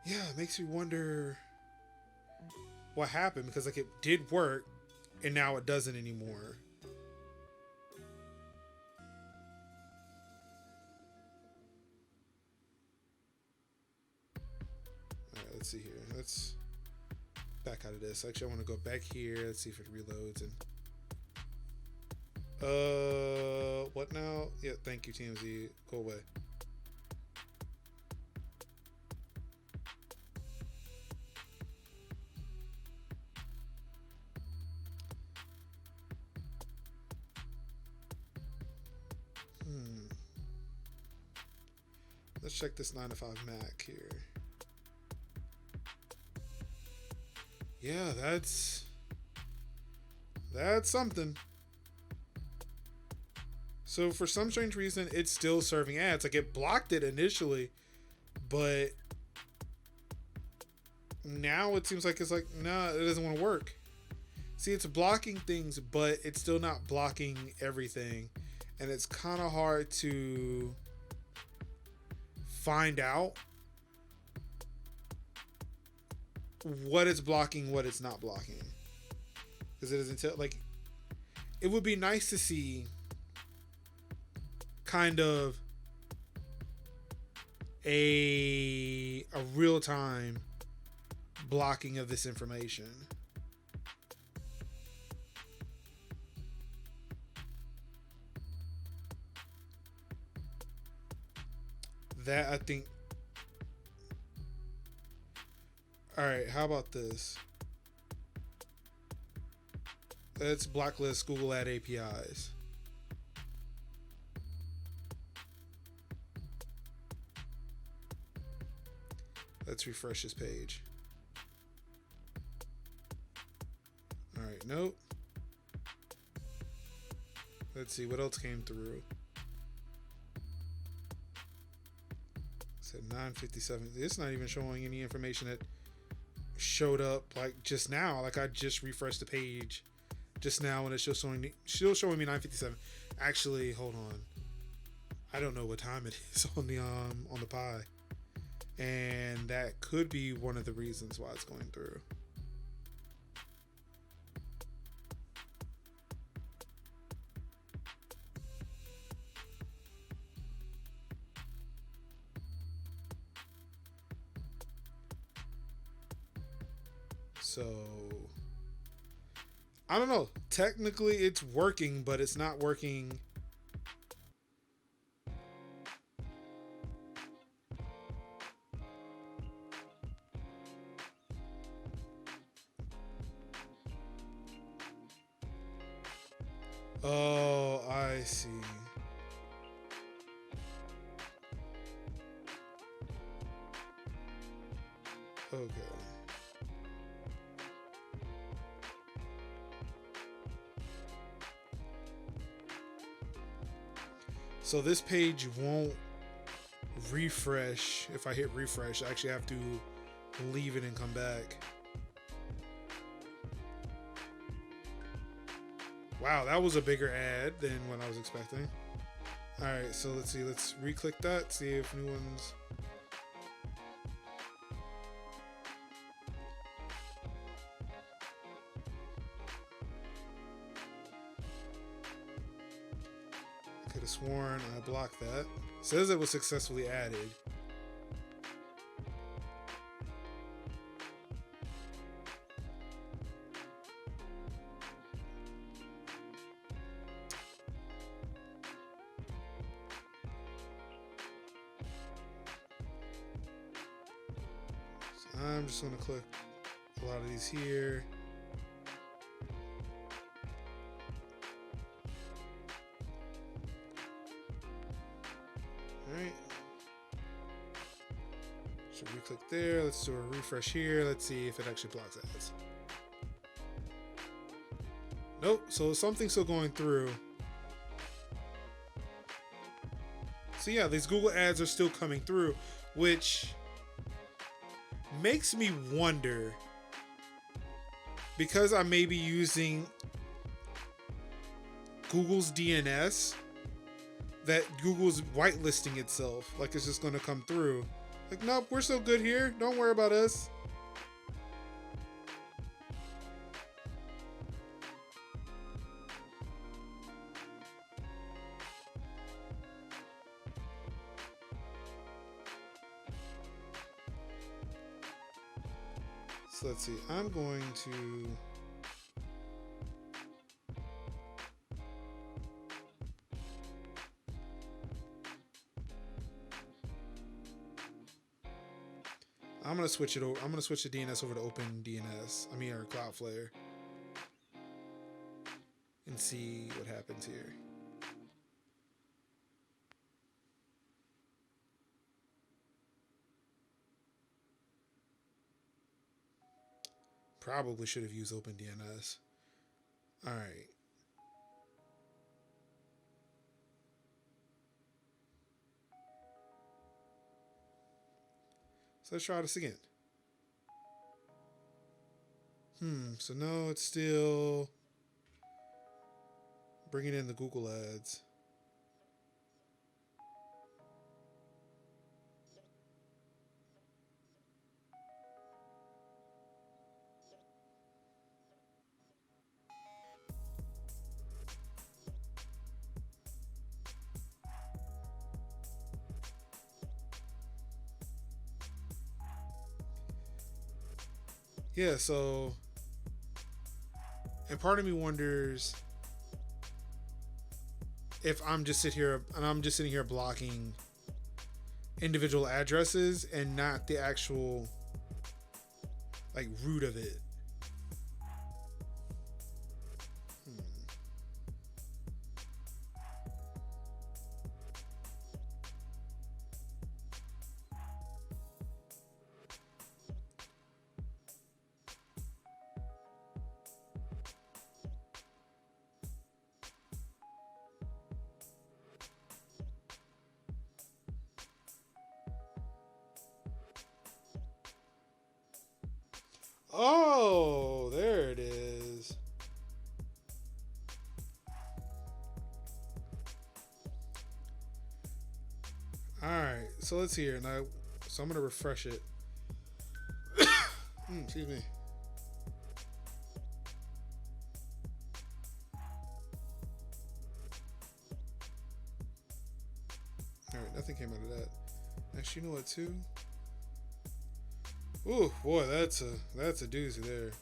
Yeah, it makes me wonder what happened, because like it did work and now it doesn't anymore. All right, let's see here. Let's back out of this. Actually, I want to go back here. Let's see if it reloads. And what now? Yeah, thank you, TMZ. Go away. Let's check this 9 to 5 Mac here. Yeah, that's something. So for some strange reason, it's still serving ads. Like, it blocked it initially, but now it seems like it's like, nah, it doesn't want to work. See, it's blocking things, but it's still not blocking everything. And it's kind of hard to find out what it's blocking, what it's not blocking. Because it doesn't tell, like, it would be nice to see kind of a real-time blocking of this information. That, I think. All right, how about this? Let's blacklist Google Ad APIs. Let's refresh this page. All right, nope. Let's see what else came through. Said 957. It's not even showing any information that showed up like just now. Like, I just refreshed the page just now and it's still showing me 957. Actually, hold on. I don't know what time it is on the Pi. And that could be one of the reasons why it's going through. So, I don't know. Technically, it's working, but it's not working. Oh, I see. Okay. So this page won't refresh. If I hit refresh, I actually have to leave it and come back. Wow, that was a bigger ad than what I was expecting. All right, so let's see. Let's re-click that. See if new ones. I could have sworn I blocked that. It says it was successfully added. I'm just going to click a lot of these here. Alright. So we click there. Let's do a refresh here. Let's see if it actually blocks ads. Nope. So something's still going through. So yeah, these Google ads are still coming through, which makes me wonder, because I may be using Google's DNS, that Google's whitelisting itself, like it's just going to come through. Like, nope, we're still good here. Don't worry about us. So let's see. I'm going to switch it over. I'm gonna switch the DNS over to Open DNS. Or Cloudflare, and see what happens here. Probably should have used Open DNS. All right. So let's try this again. So no, it's still bringing in the Google ads. Yeah, so, and part of me wonders if I'm just sitting here blocking individual addresses and not the actual like root of it. Oh, there it is. All right, so let's see here now. So I'm gonna refresh it. Excuse me. All right, nothing came out of that. Actually, you know what, too? Ooh, boy, that's a doozy there.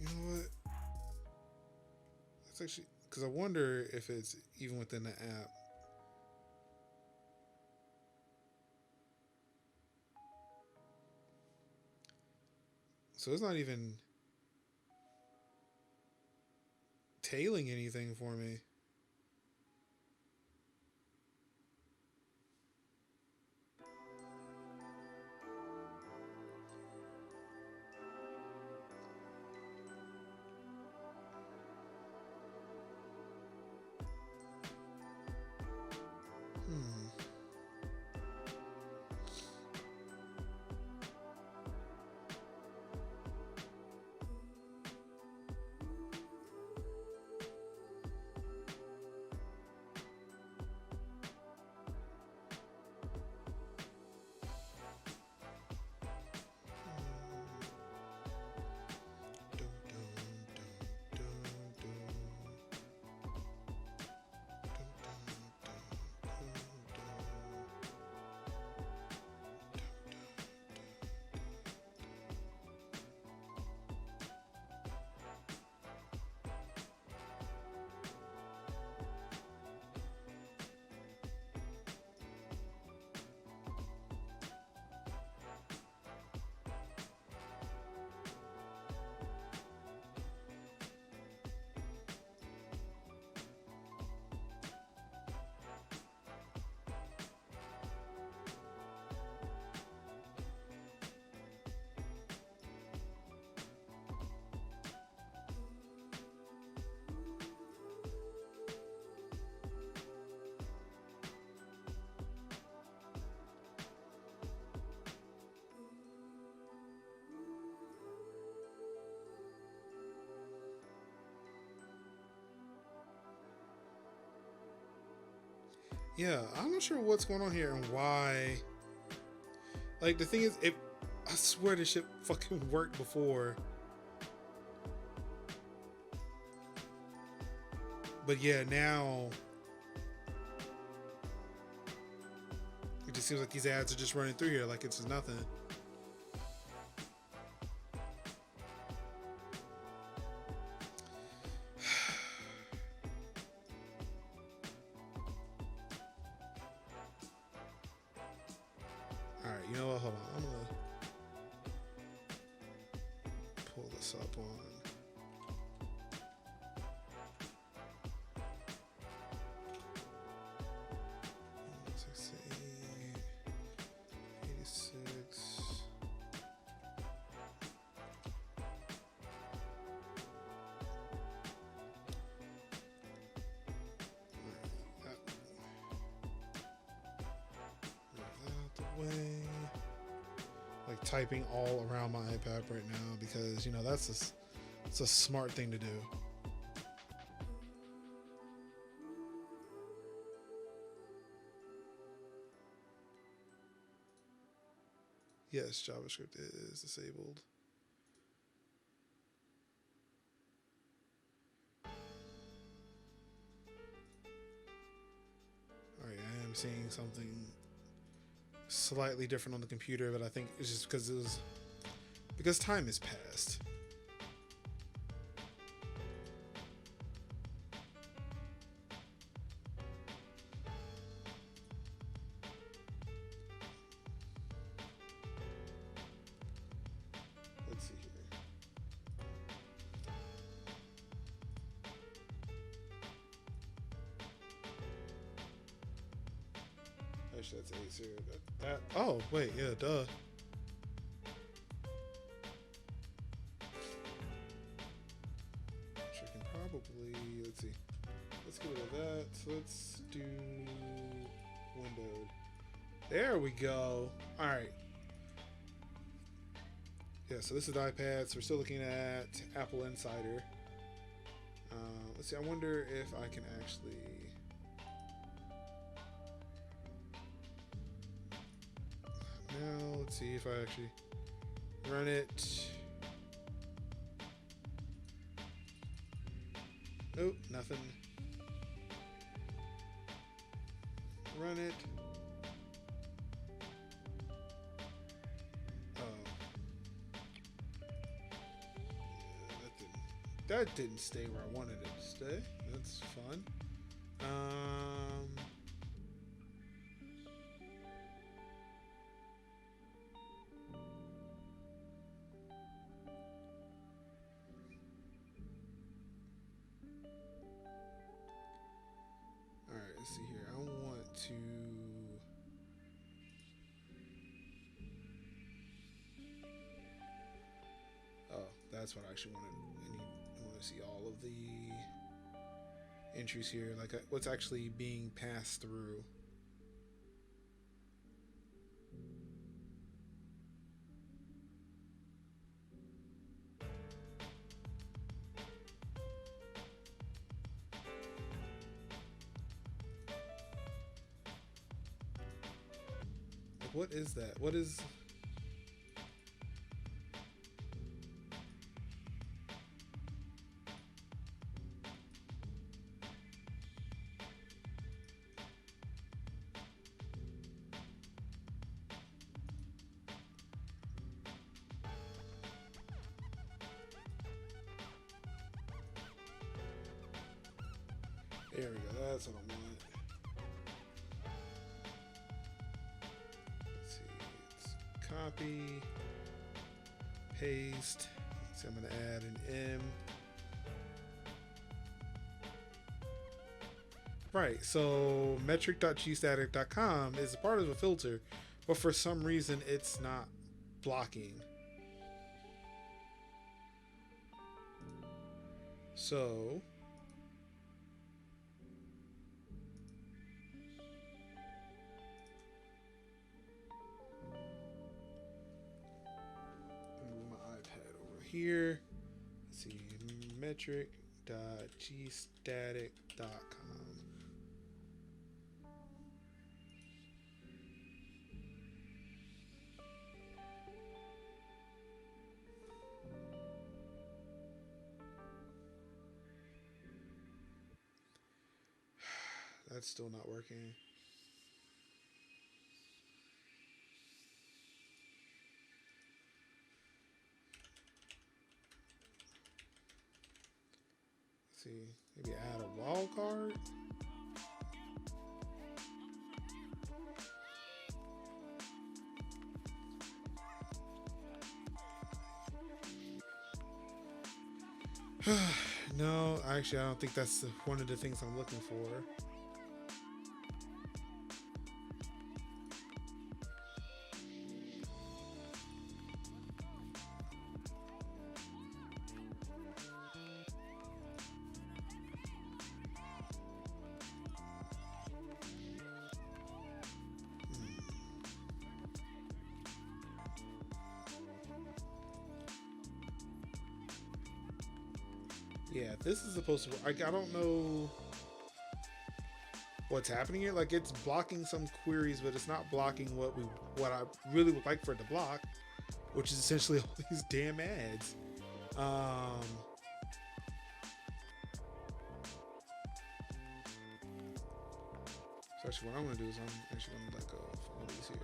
You know what? That's actually, because I wonder if it's even within the app. So it's not even tailing anything for me. Yeah, I'm not sure what's going on here and why. Like, the thing is, I swear this shit fucking worked before. But yeah, now it just seems like these ads are just running through here like it's nothing. All right, you know what? Hold on. I'm gonna pull this up on. Like typing all around my iPad right now because you know it's a smart thing to do. Yes, JavaScript is disabled. All right, I am seeing something slightly different on the computer, but I think it's just because time has passed. Let's see here. Actually, that's 8-0. That. Oh wait, yeah, duh. Which I can probably let's see. Let's get rid of that. So let's do windowed. There we go. All right. Yeah, so this is the iPad. So we're still looking at Apple Insider. Let's see. I wonder if I can actually. Now let's see if I actually run it. Nope, nothing. Run it. Oh. Yeah, that didn't stay where I wanted it to stay. That's fun. Alright, let's see here. I want to. Oh, that's what I actually wanted. I want to see all of the entries here, like what's actually being passed through. Like, what is that? What is... There we go. That's what I want. Let's see. It's copy, paste. So I'm going to add an M. Right. So metric.gstatic.com is a part of a filter, but for some reason it's not blocking. So here, let's see, metric.gstatic.com. That's still not working. Let's see, maybe add a wall card. No, actually, I don't think that's one of the things I'm looking for. Yeah, this is supposed to work. I don't know what's happening here. Like it's blocking some queries, but it's not blocking what I really would like for it to block, which is essentially all these damn ads. So actually, what I'm gonna do is I'm actually gonna let go of all these here.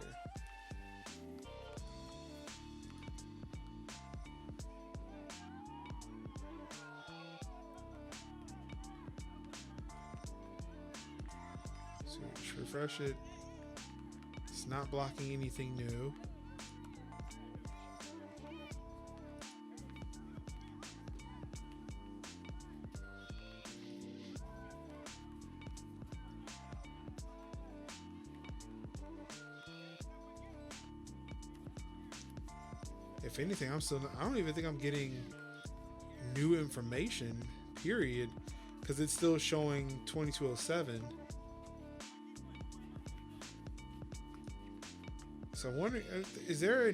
So just refresh it. It's not blocking anything new. If anything, I don't even think I'm getting new information, period, because it's still showing 2207. So I'm wondering, is there a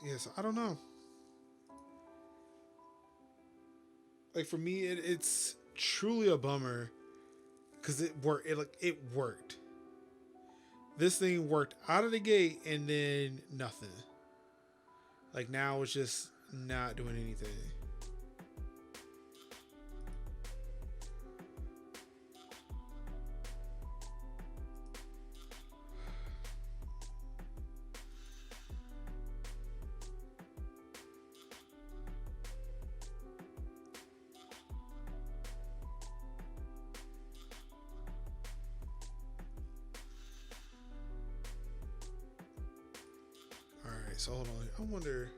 yes, I don't know. Like for me, it's truly a bummer because it worked. It worked. This thing worked out of the gate, and then nothing. Like now, it's just not doing anything. All right, so hold on. I wonder.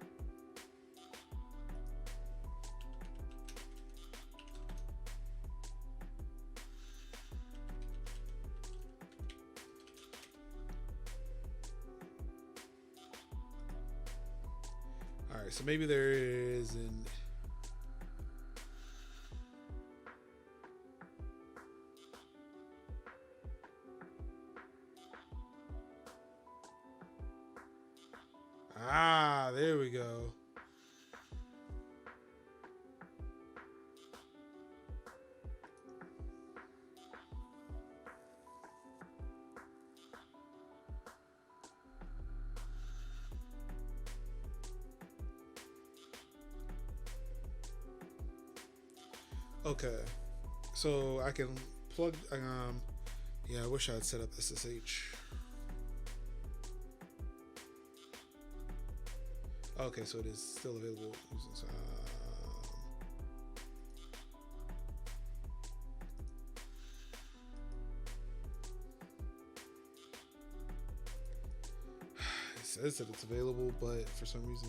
All right, so maybe there is an. Ah, there we go. Okay, so I can plug. Yeah, I wish I had set up SSH. Okay, so it is still available. says that it's available, but for some reason,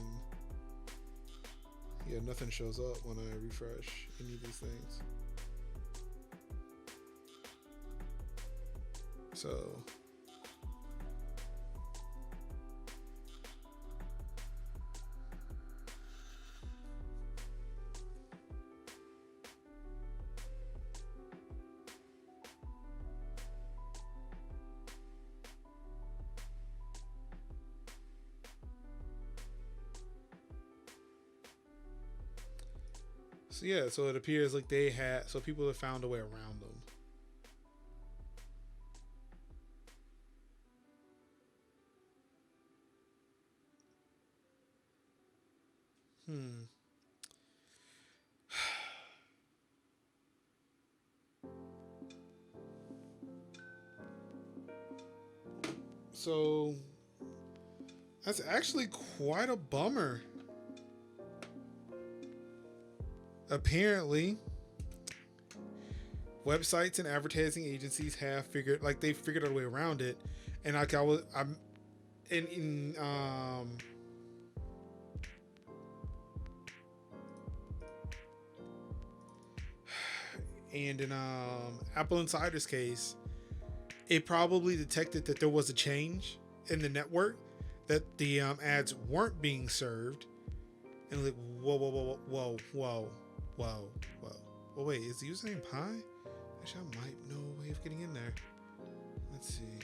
yeah, nothing shows up when I refresh any of these things. So yeah, so it appears like so people have found a way around them. So that's actually quite a bummer. Apparently, websites and advertising agencies have figured out a way around it, and I'm in and in Apple Insider's case, it probably detected that there was a change in the network, that the ads weren't being served, and like whoa. Well, wait, is the username Pi? Actually, I might know a way of getting in there. Let's see.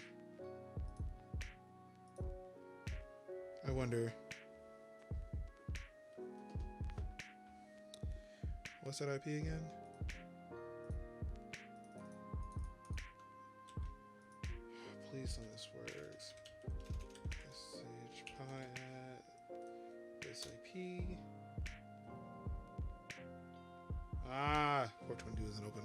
I wonder. What's that IP again? Please tell me this works. Message Pi at this IP. 422 isn't open.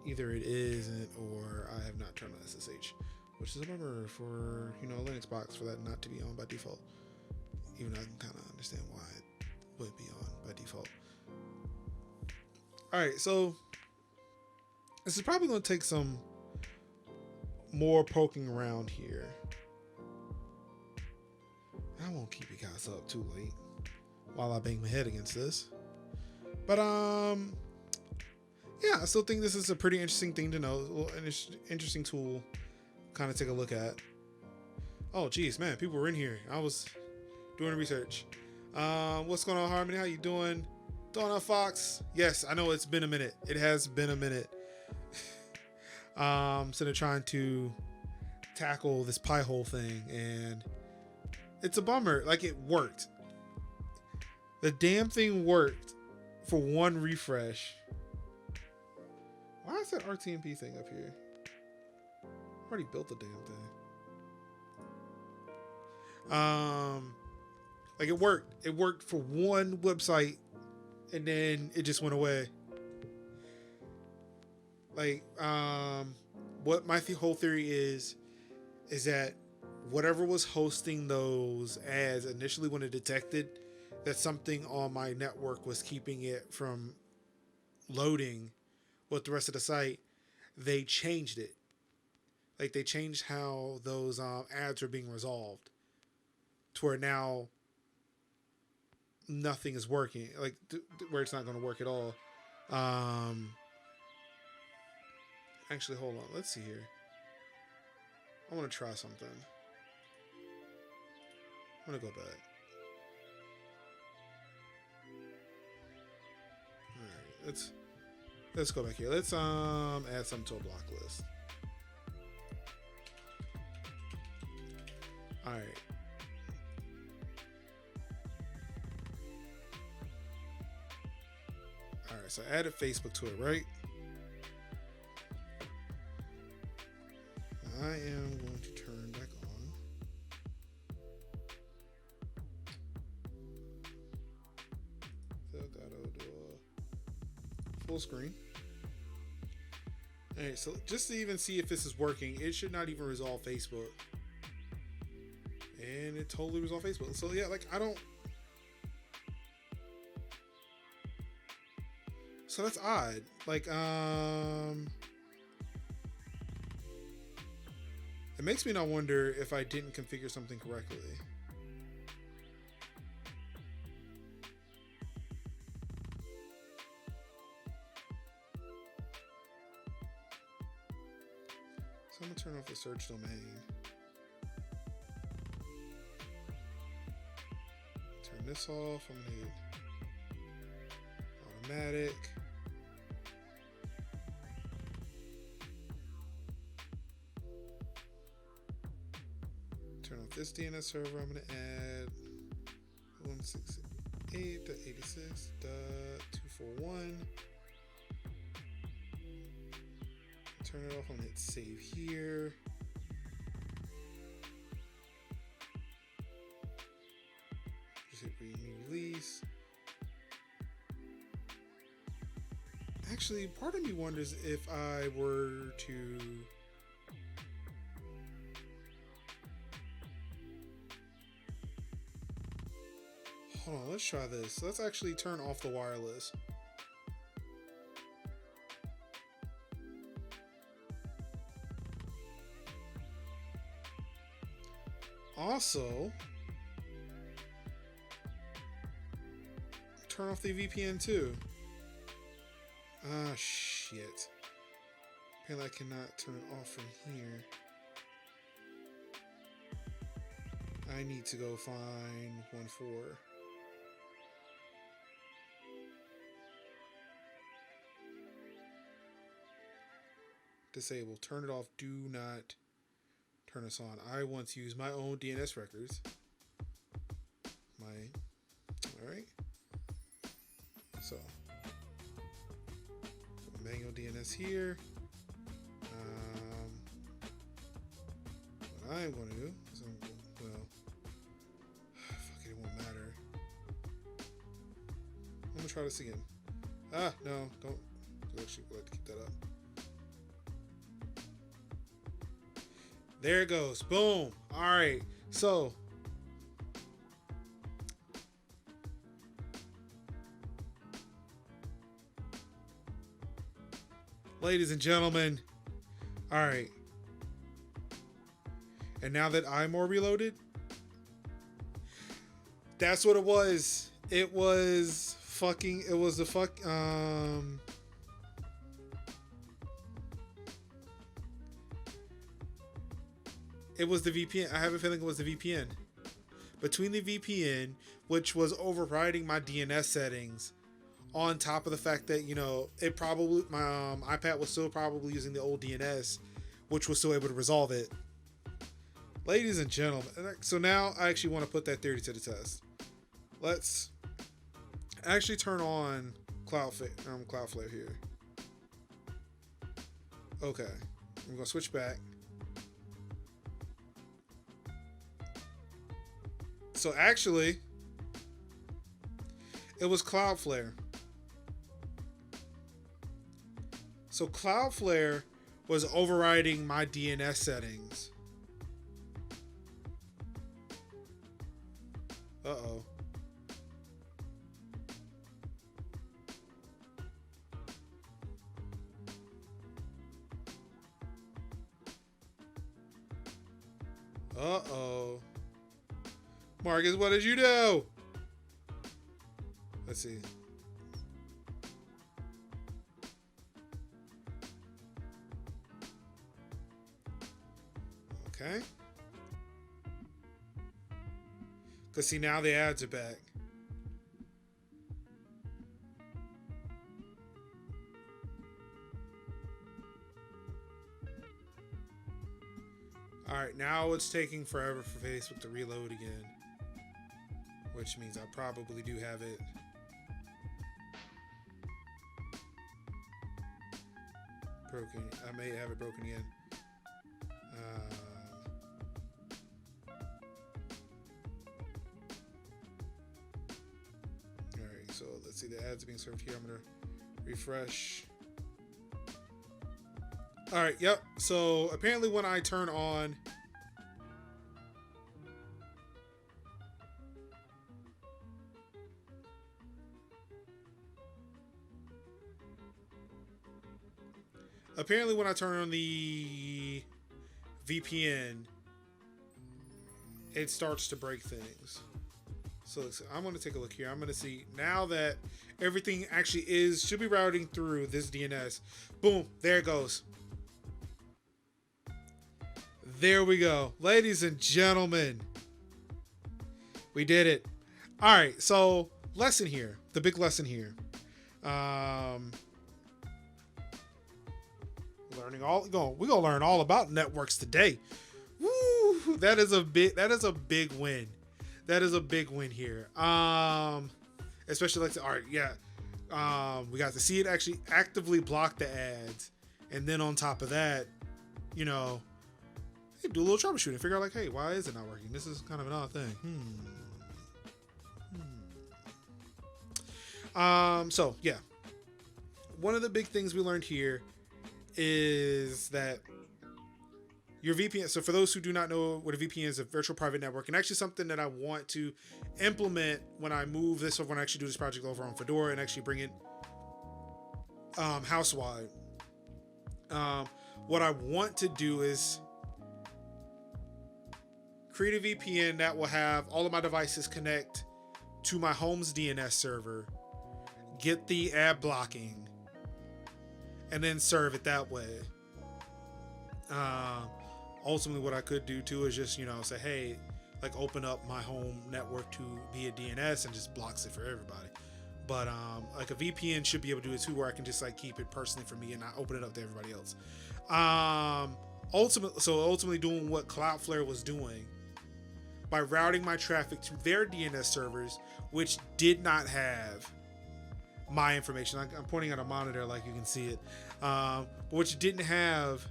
Either it isn't, or I have not turned on SSH, which is a bummer for a Linux box for that not to be on by default. Even though I can kind of understand why it would be on by default. All right, so this is probably going to take some more poking around here. I won't keep you guys up too late while I bang my head against this. But yeah, I still think this is a pretty interesting thing to know. An interesting tool, kind of take a look at. Oh, geez, man, people were in here. I was doing research. What's going on, Harmony? How you doing? Donna Fox? Yes, I know it's been a minute. It has been a minute. So they're trying to tackle this pie hole thing, and it's a bummer. Like, it worked. The damn thing worked for one refresh. Why is that RTMP thing up here? I already built the damn thing. Like, it worked. It worked for one website, and then it just went away. Like, what my whole theory is that whatever was hosting those ads initially, when it detected that something on my network was keeping it from loading with the rest of the site, they changed it. Like, they changed how those ads are being resolved to where now nothing is working. Like, where it's not going to work at all. Actually, hold on. Let's see here. I want to try something. I'm going to go back. Alright, let's go back here. Let's add something to a block list. Alright. Alright, so I added Facebook to it, right? I am going to turn back on. So gotta do a full screen. Alright, so just to even see if this is working, it should not even resolve Facebook. And it totally resolved Facebook. So yeah, like, I don't... So that's odd. Like, It makes me not wonder if I didn't configure something correctly. So I'm gonna turn off the search domain. Turn this off. I'm gonna hit automatic. Turn off this DNS server. I'm gonna add 168.86.241. Turn it off. I'm gonna hit save here. Just hit renew release. Actually, part of me wonders if I were to hold on, let's try this. Let's actually turn off the wireless. Also, turn off the VPN too. Ah, shit. Apparently I cannot turn it off from here. I need to go find 1.4. Disable. Turn it off. Do not turn us on. I want to use my own DNS records. Alright. So, manual DNS here. What I'm going to do is fuck it, it won't matter. I'm going to try this again. Ah, no, don't. Actually, we'll have to keep that up. There it goes. Boom. All right. So, ladies and gentlemen, all right. And now that I'm more reloaded, that's what it was. It was fucking. It was the fuck. It was the VPN. I have a feeling it was the VPN. Between the VPN, which was overriding my DNS settings, on top of the fact that, you know, it probably, my iPad was still probably using the old DNS, which was still able to resolve it. Ladies and gentlemen, so now I actually want to put that theory to the test. Let's actually turn on Cloudflare here. Okay, I'm going to switch back. So actually, it was Cloudflare. So Cloudflare was overriding my DNS settings. Uh-oh. Uh-oh. Marcus, what did you do? Let's see. Okay. Because see, now the ads are back. Alright, now it's taking forever for Facebook to reload again. Which means I probably do have it. Broken. I may have it broken again. Alright, so let's see, the ads are being served here. I'm going to refresh. Alright, yep. So apparently when I turn on the VPN, it starts to break things. So I'm going to take a look here. I'm going to see now that everything actually should be routing through this DNS. Boom, there it goes. There we go. Ladies and gentlemen, we did it. All right, so lesson here, the big lesson here. We're gonna learn all about networks today. Woo! That is a big win. That is a big win here. Especially all right, yeah. We got to see it actually actively block the ads, and then on top of that, do a little troubleshooting, figure out like, hey, why is it not working? This is kind of an odd thing. So yeah, one of the big things we learned here is that your VPN. So for those who do not know what a VPN is, a virtual private network, and actually something that I want to implement when I move this, or when I actually do this project over on Fedora and actually bring it house-wide. What I want to do is create a VPN that will have all of my devices connect to my home's DNS server, get the ad blocking, and then serve it that way. Ultimately, what I could do too is just, say, hey, like open up my home network to be a DNS and just blocks it for everybody. But like a VPN should be able to do it too, where I can just like keep it personally for me and not open it up to everybody else. Ultimately doing what Cloudflare was doing by routing my traffic to their DNS servers, which did not have my information. I'm pointing at a monitor like you can see it, but which didn't have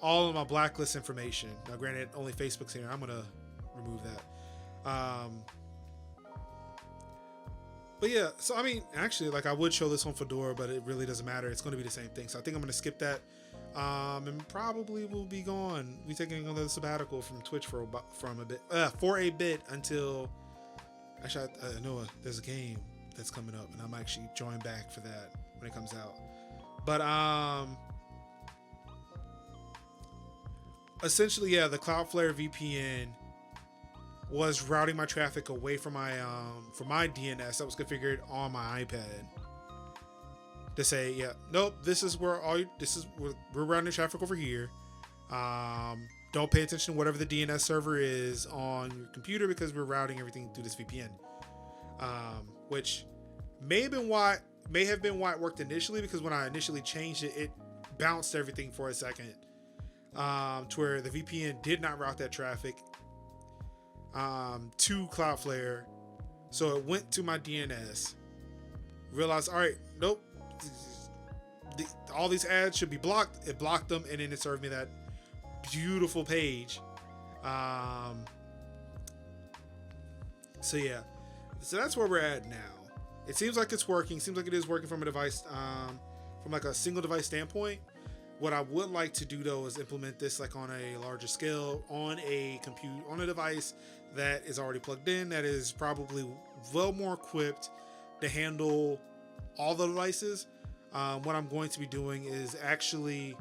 all of my blacklist information. Now, granted, only Facebook's here. I'm gonna remove that. But yeah, so I mean, actually, like I would show this on Fedora, but it really doesn't matter. It's going to be the same thing. So I think I'm going to skip that, and probably will be gone. We're taking another sabbatical from Twitch for a bit until. Actually, I know there's a game that's coming up, and I'm actually join back for that when it comes out. But essentially, yeah, the Cloudflare VPN was routing my traffic away from my DNS that was configured on my iPad to say, yeah, nope, we're routing the traffic over here. Don't pay attention to whatever the DNS server is on your computer because we're routing everything through this VPN. Which may have been why it worked initially, because when I initially changed it, it bounced everything for a second. To where the VPN did not route that traffic to Cloudflare, so it went to my DNS, realized, all right, nope, all these ads should be blocked. It blocked them, and then it served me that beautiful page. So yeah, so that's where we're at now. It seems like it's working. Seems like it is working from a device, from like a single device standpoint. What I would like to do though is implement this like on a larger scale on a device that is already plugged in, that is probably well more equipped to handle all the devices. What I'm going to be doing is actually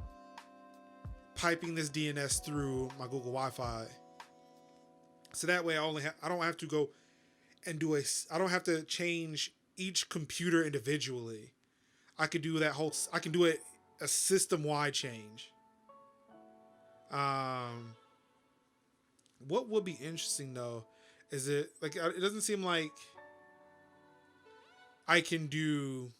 piping this DNS through my Google Wi-Fi, so that way I don't have to go and I don't have to change each computer individually. I could do a system-wide change. What would be interesting though is it doesn't seem like I can do.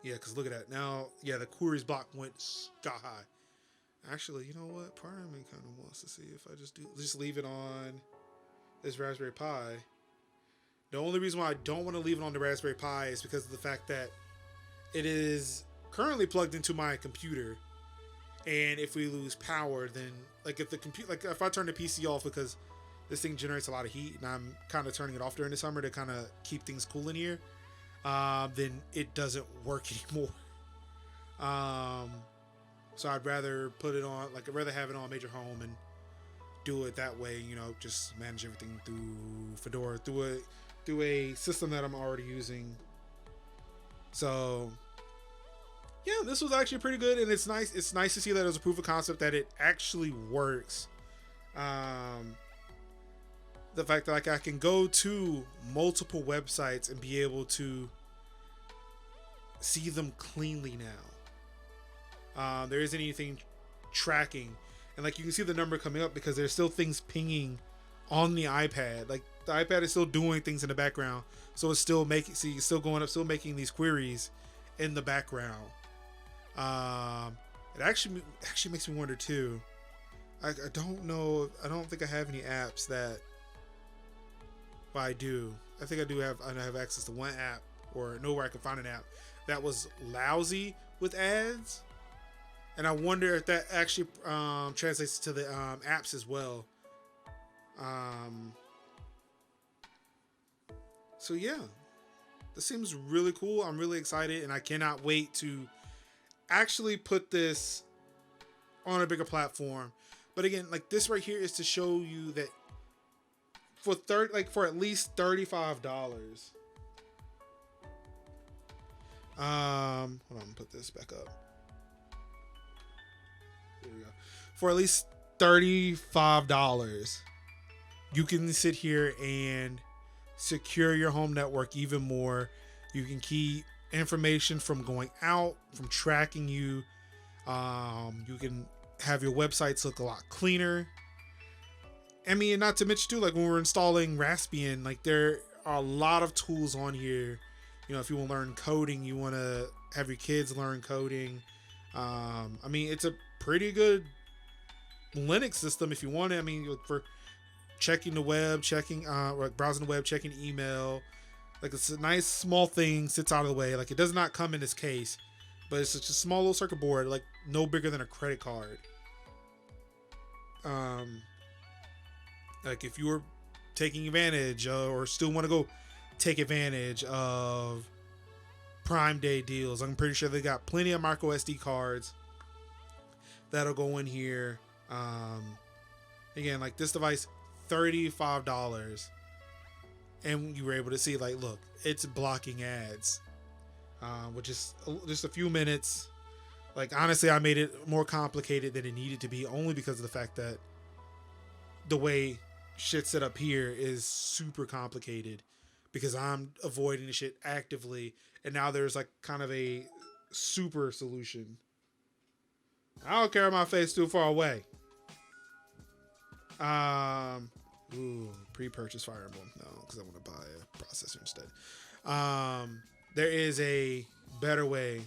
Yeah, because look at that now. Yeah, the queries block went sky high. Actually, you know what? Part of me kind of wants to see if I just leave it on this Raspberry Pi. The only reason why I don't want to leave it on the Raspberry Pi is because of the fact that it is currently plugged into my computer, and if we lose power, then if I turn the PC off, because this thing generates a lot of heat, and I'm kind of turning it off during the summer to kind of keep things cool in here, then it doesn't work anymore. So I'd rather put it on, I'd rather have it on Major Home and do it that way. Just manage everything through Fedora, through a system that I'm already using. So yeah, this was actually pretty good, and it's nice. It's nice to see that there's a proof of concept that it actually works. Um, the fact that like I can go to multiple websites and be able to see them cleanly now. There isn't anything tracking, and like you can see the number coming up because there's still things pinging on the iPad. Like the iPad is still doing things in the background, so it's still making. See, it's still going up, still making these queries in the background. It actually makes me wonder too. I don't know. I don't think I have any apps that. Well, I do. I think I do have. I have access to one app or know where I can find an app that was lousy with ads, and I wonder if that actually translates to the apps as well. So yeah, this seems really cool. I'm really excited, and I cannot wait to actually put this on a bigger platform. But again, like this right here is to show you that for at least $35. Hold on, put this back up. There we go. For at least $35, you can sit here and secure your home network even more. You can keep information from going out, from tracking you. You can have your websites look a lot cleaner. I mean, and not to mention too, like when we're installing Raspbian, like there are a lot of tools on here. You know, if you want to learn coding, you want to have your kids learn coding. I mean, it's a pretty good Linux system if you want it. I mean, for checking the web, browsing the web, checking email. Like it's a nice small thing, sits out of the way. Like it does not come in this case, but it's just a small little circuit board, like no bigger than a credit card. Like if you were taking advantage or still want to go take advantage of Prime Day deals, I'm pretty sure they got plenty of micro SD cards that'll go in here. Again, like this device, $35, and you were able to see, like, look, it's blocking ads, which is just a few minutes. Like honestly, I made it more complicated than it needed to be, only because of the fact that the way shit set up here is super complicated, because I'm avoiding the shit actively, and now there's like kind of a super solution. I don't care if my face too far away. Pre-purchase Fire Emblem. No, because I want to buy a processor instead. There is a better way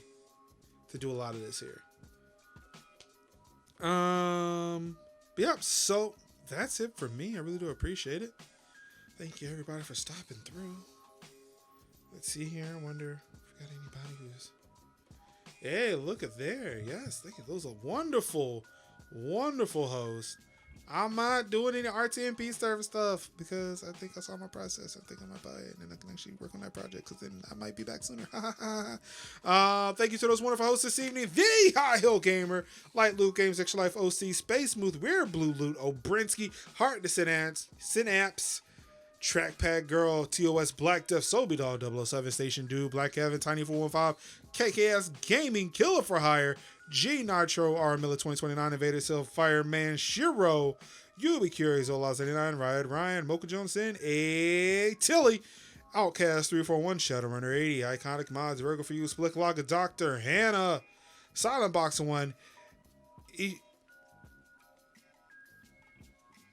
to do a lot of this here. But yeah, so that's it for me. I really do appreciate it. Thank you everybody for stopping through. Let's see here. I wonder if we got anybody who's. Hey, look at there. Yes, thank you. Those are wonderful, wonderful hosts. I'm not doing any RTMP server stuff because I think I saw my process. I think I might buy it, and then I can actually work on that project, because then I might be back sooner. Thank you to those wonderful hosts this evening. The High Hill Gamer, Light Loot Games, Extra Life OC, Space Smooth, Weird Blue Loot, Obrinsky, Heart to Synapse, Trackpad Girl, TOS, Black Death, Sobidog 007, Station Dude, Black Kevin, Tiny 415, KKS Gaming, Killer for Hire, G Nitro, R Miller 2029, Invader Self, Fireman, Shiro, Yubi Curious, Olas 89, Riot Ryan, Mocha Johnson, A Tilly, Outcast 341, Shadowrunner 80, Iconic Mods, Virgo for You, Split Logger, Dr. Hannah, Silent Boxer 1,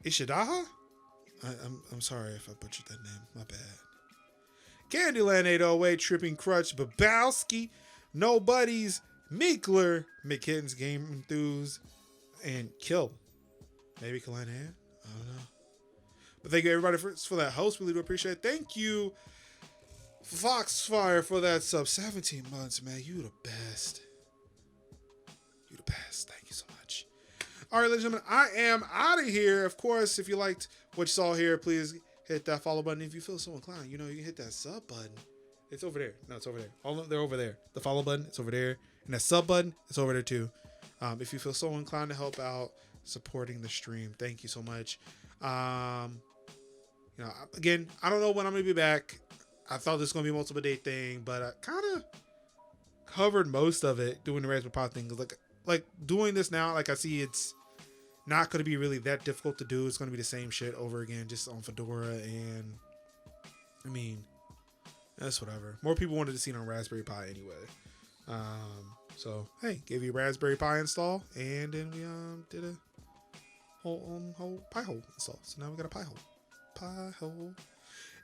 Ishadaha? I'm sorry if I butchered that name. My bad. Candyland 808, Tripping Crutch, Babowski, Nobody's, Meekler, McKitten's Game Enthused, and Kill. Maybe Kalana. I don't know. But thank you everybody for that host. Really do appreciate it. Thank you, Foxfire, for that sub. 17 months, man. You the best. You the best. Thank you so much. All right, ladies and gentlemen, I am out of here. Of course, if you liked what you saw here, please hit that follow button. If you feel so inclined, you can hit that sub button. It's over there. No, it's over there. They're over there. The follow button, it's over there. And that sub button, it's over there too. If you feel so inclined to help out supporting the stream, thank you so much. Again, I don't know when I'm going to be back. I thought this was going to be a multiple day thing, but I kind covered most of it doing the Raspberry Pi thing. Like doing this now, like I see it's not going to be really that difficult to do. It's going to be the same shit over again, just on Fedora. And I mean, that's whatever. More people wanted to see it on Raspberry Pi anyway. So hey, gave you a Raspberry Pi install, and then we did a whole Pi-hole install. So now we got a Pi-hole.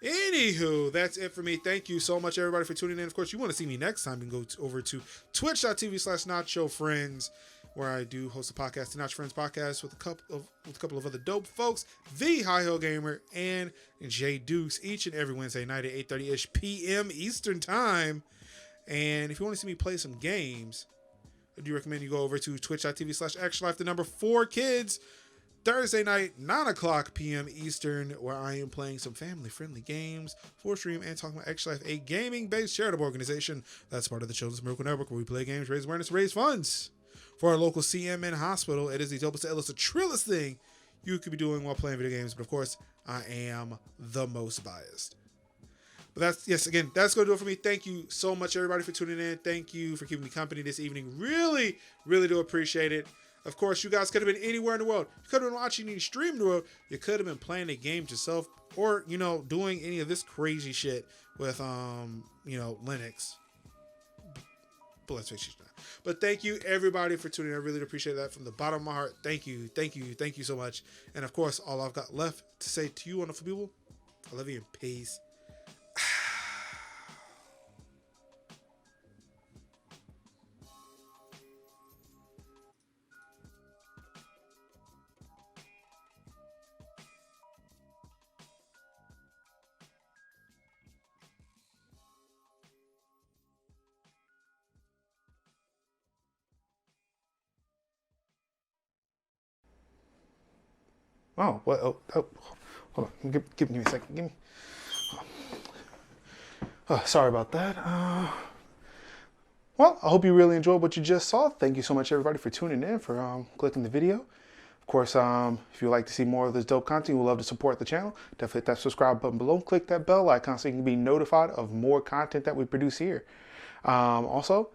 Anywho, that's it for me. Thank you so much, everybody, for tuning in. Of course, you want to see me next time, you can go over to twitch.tv/NachoFriends, where I do host a podcast, the Nacho Friends podcast, with a couple of other dope folks, the High Hill Gamer and Jay Dukes, each and every Wednesday night at 8:30-ish p.m. Eastern Time. And if you want to see me play some games, I do recommend you go over to twitch.tv/ActionLife, the number 4Kids, Thursday night, 9:00 p.m. Eastern, where I am playing some family-friendly games for stream and talking about Action Life, a gaming-based charitable organization that's part of the Children's Miracle Network, where we play games, raise awareness, raise funds for our local CMN hospital. It is the dopest, illest, the trillest thing you could be doing while playing video games. But of course, I am the most biased. But that's going to do it for me. Thank you so much, everybody, for tuning in. Thank you for keeping me company this evening. Really, really do appreciate it. Of course, you guys could have been anywhere in the world. You could have been watching any stream in the world. You could have been playing the games yourself, or, doing any of this crazy shit with, Linux. But let's face it. But thank you, everybody, for tuning in. I really appreciate that from the bottom of my heart. Thank you so much. And of course, all I've got left to say to you, wonderful people, I love you and peace. Oh, what? Oh, hold on. Give me a second. Sorry about that. Well, I hope you really enjoyed what you just saw. Thank you so much, everybody, for tuning in, for clicking the video. Of course, if you'd like to see more of this dope content, we'd love to support the channel. Definitely hit that subscribe button below. Click that bell icon so you can be notified of more content that we produce here. Also,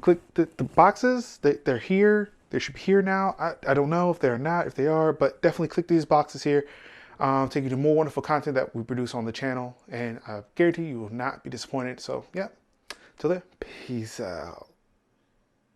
click the boxes. They're here. They should be here now. I don't know if they're not, if they are, but definitely click these boxes here. Take you to more wonderful content that we produce on the channel. And I guarantee you will not be disappointed. So, yeah. Till then, peace out.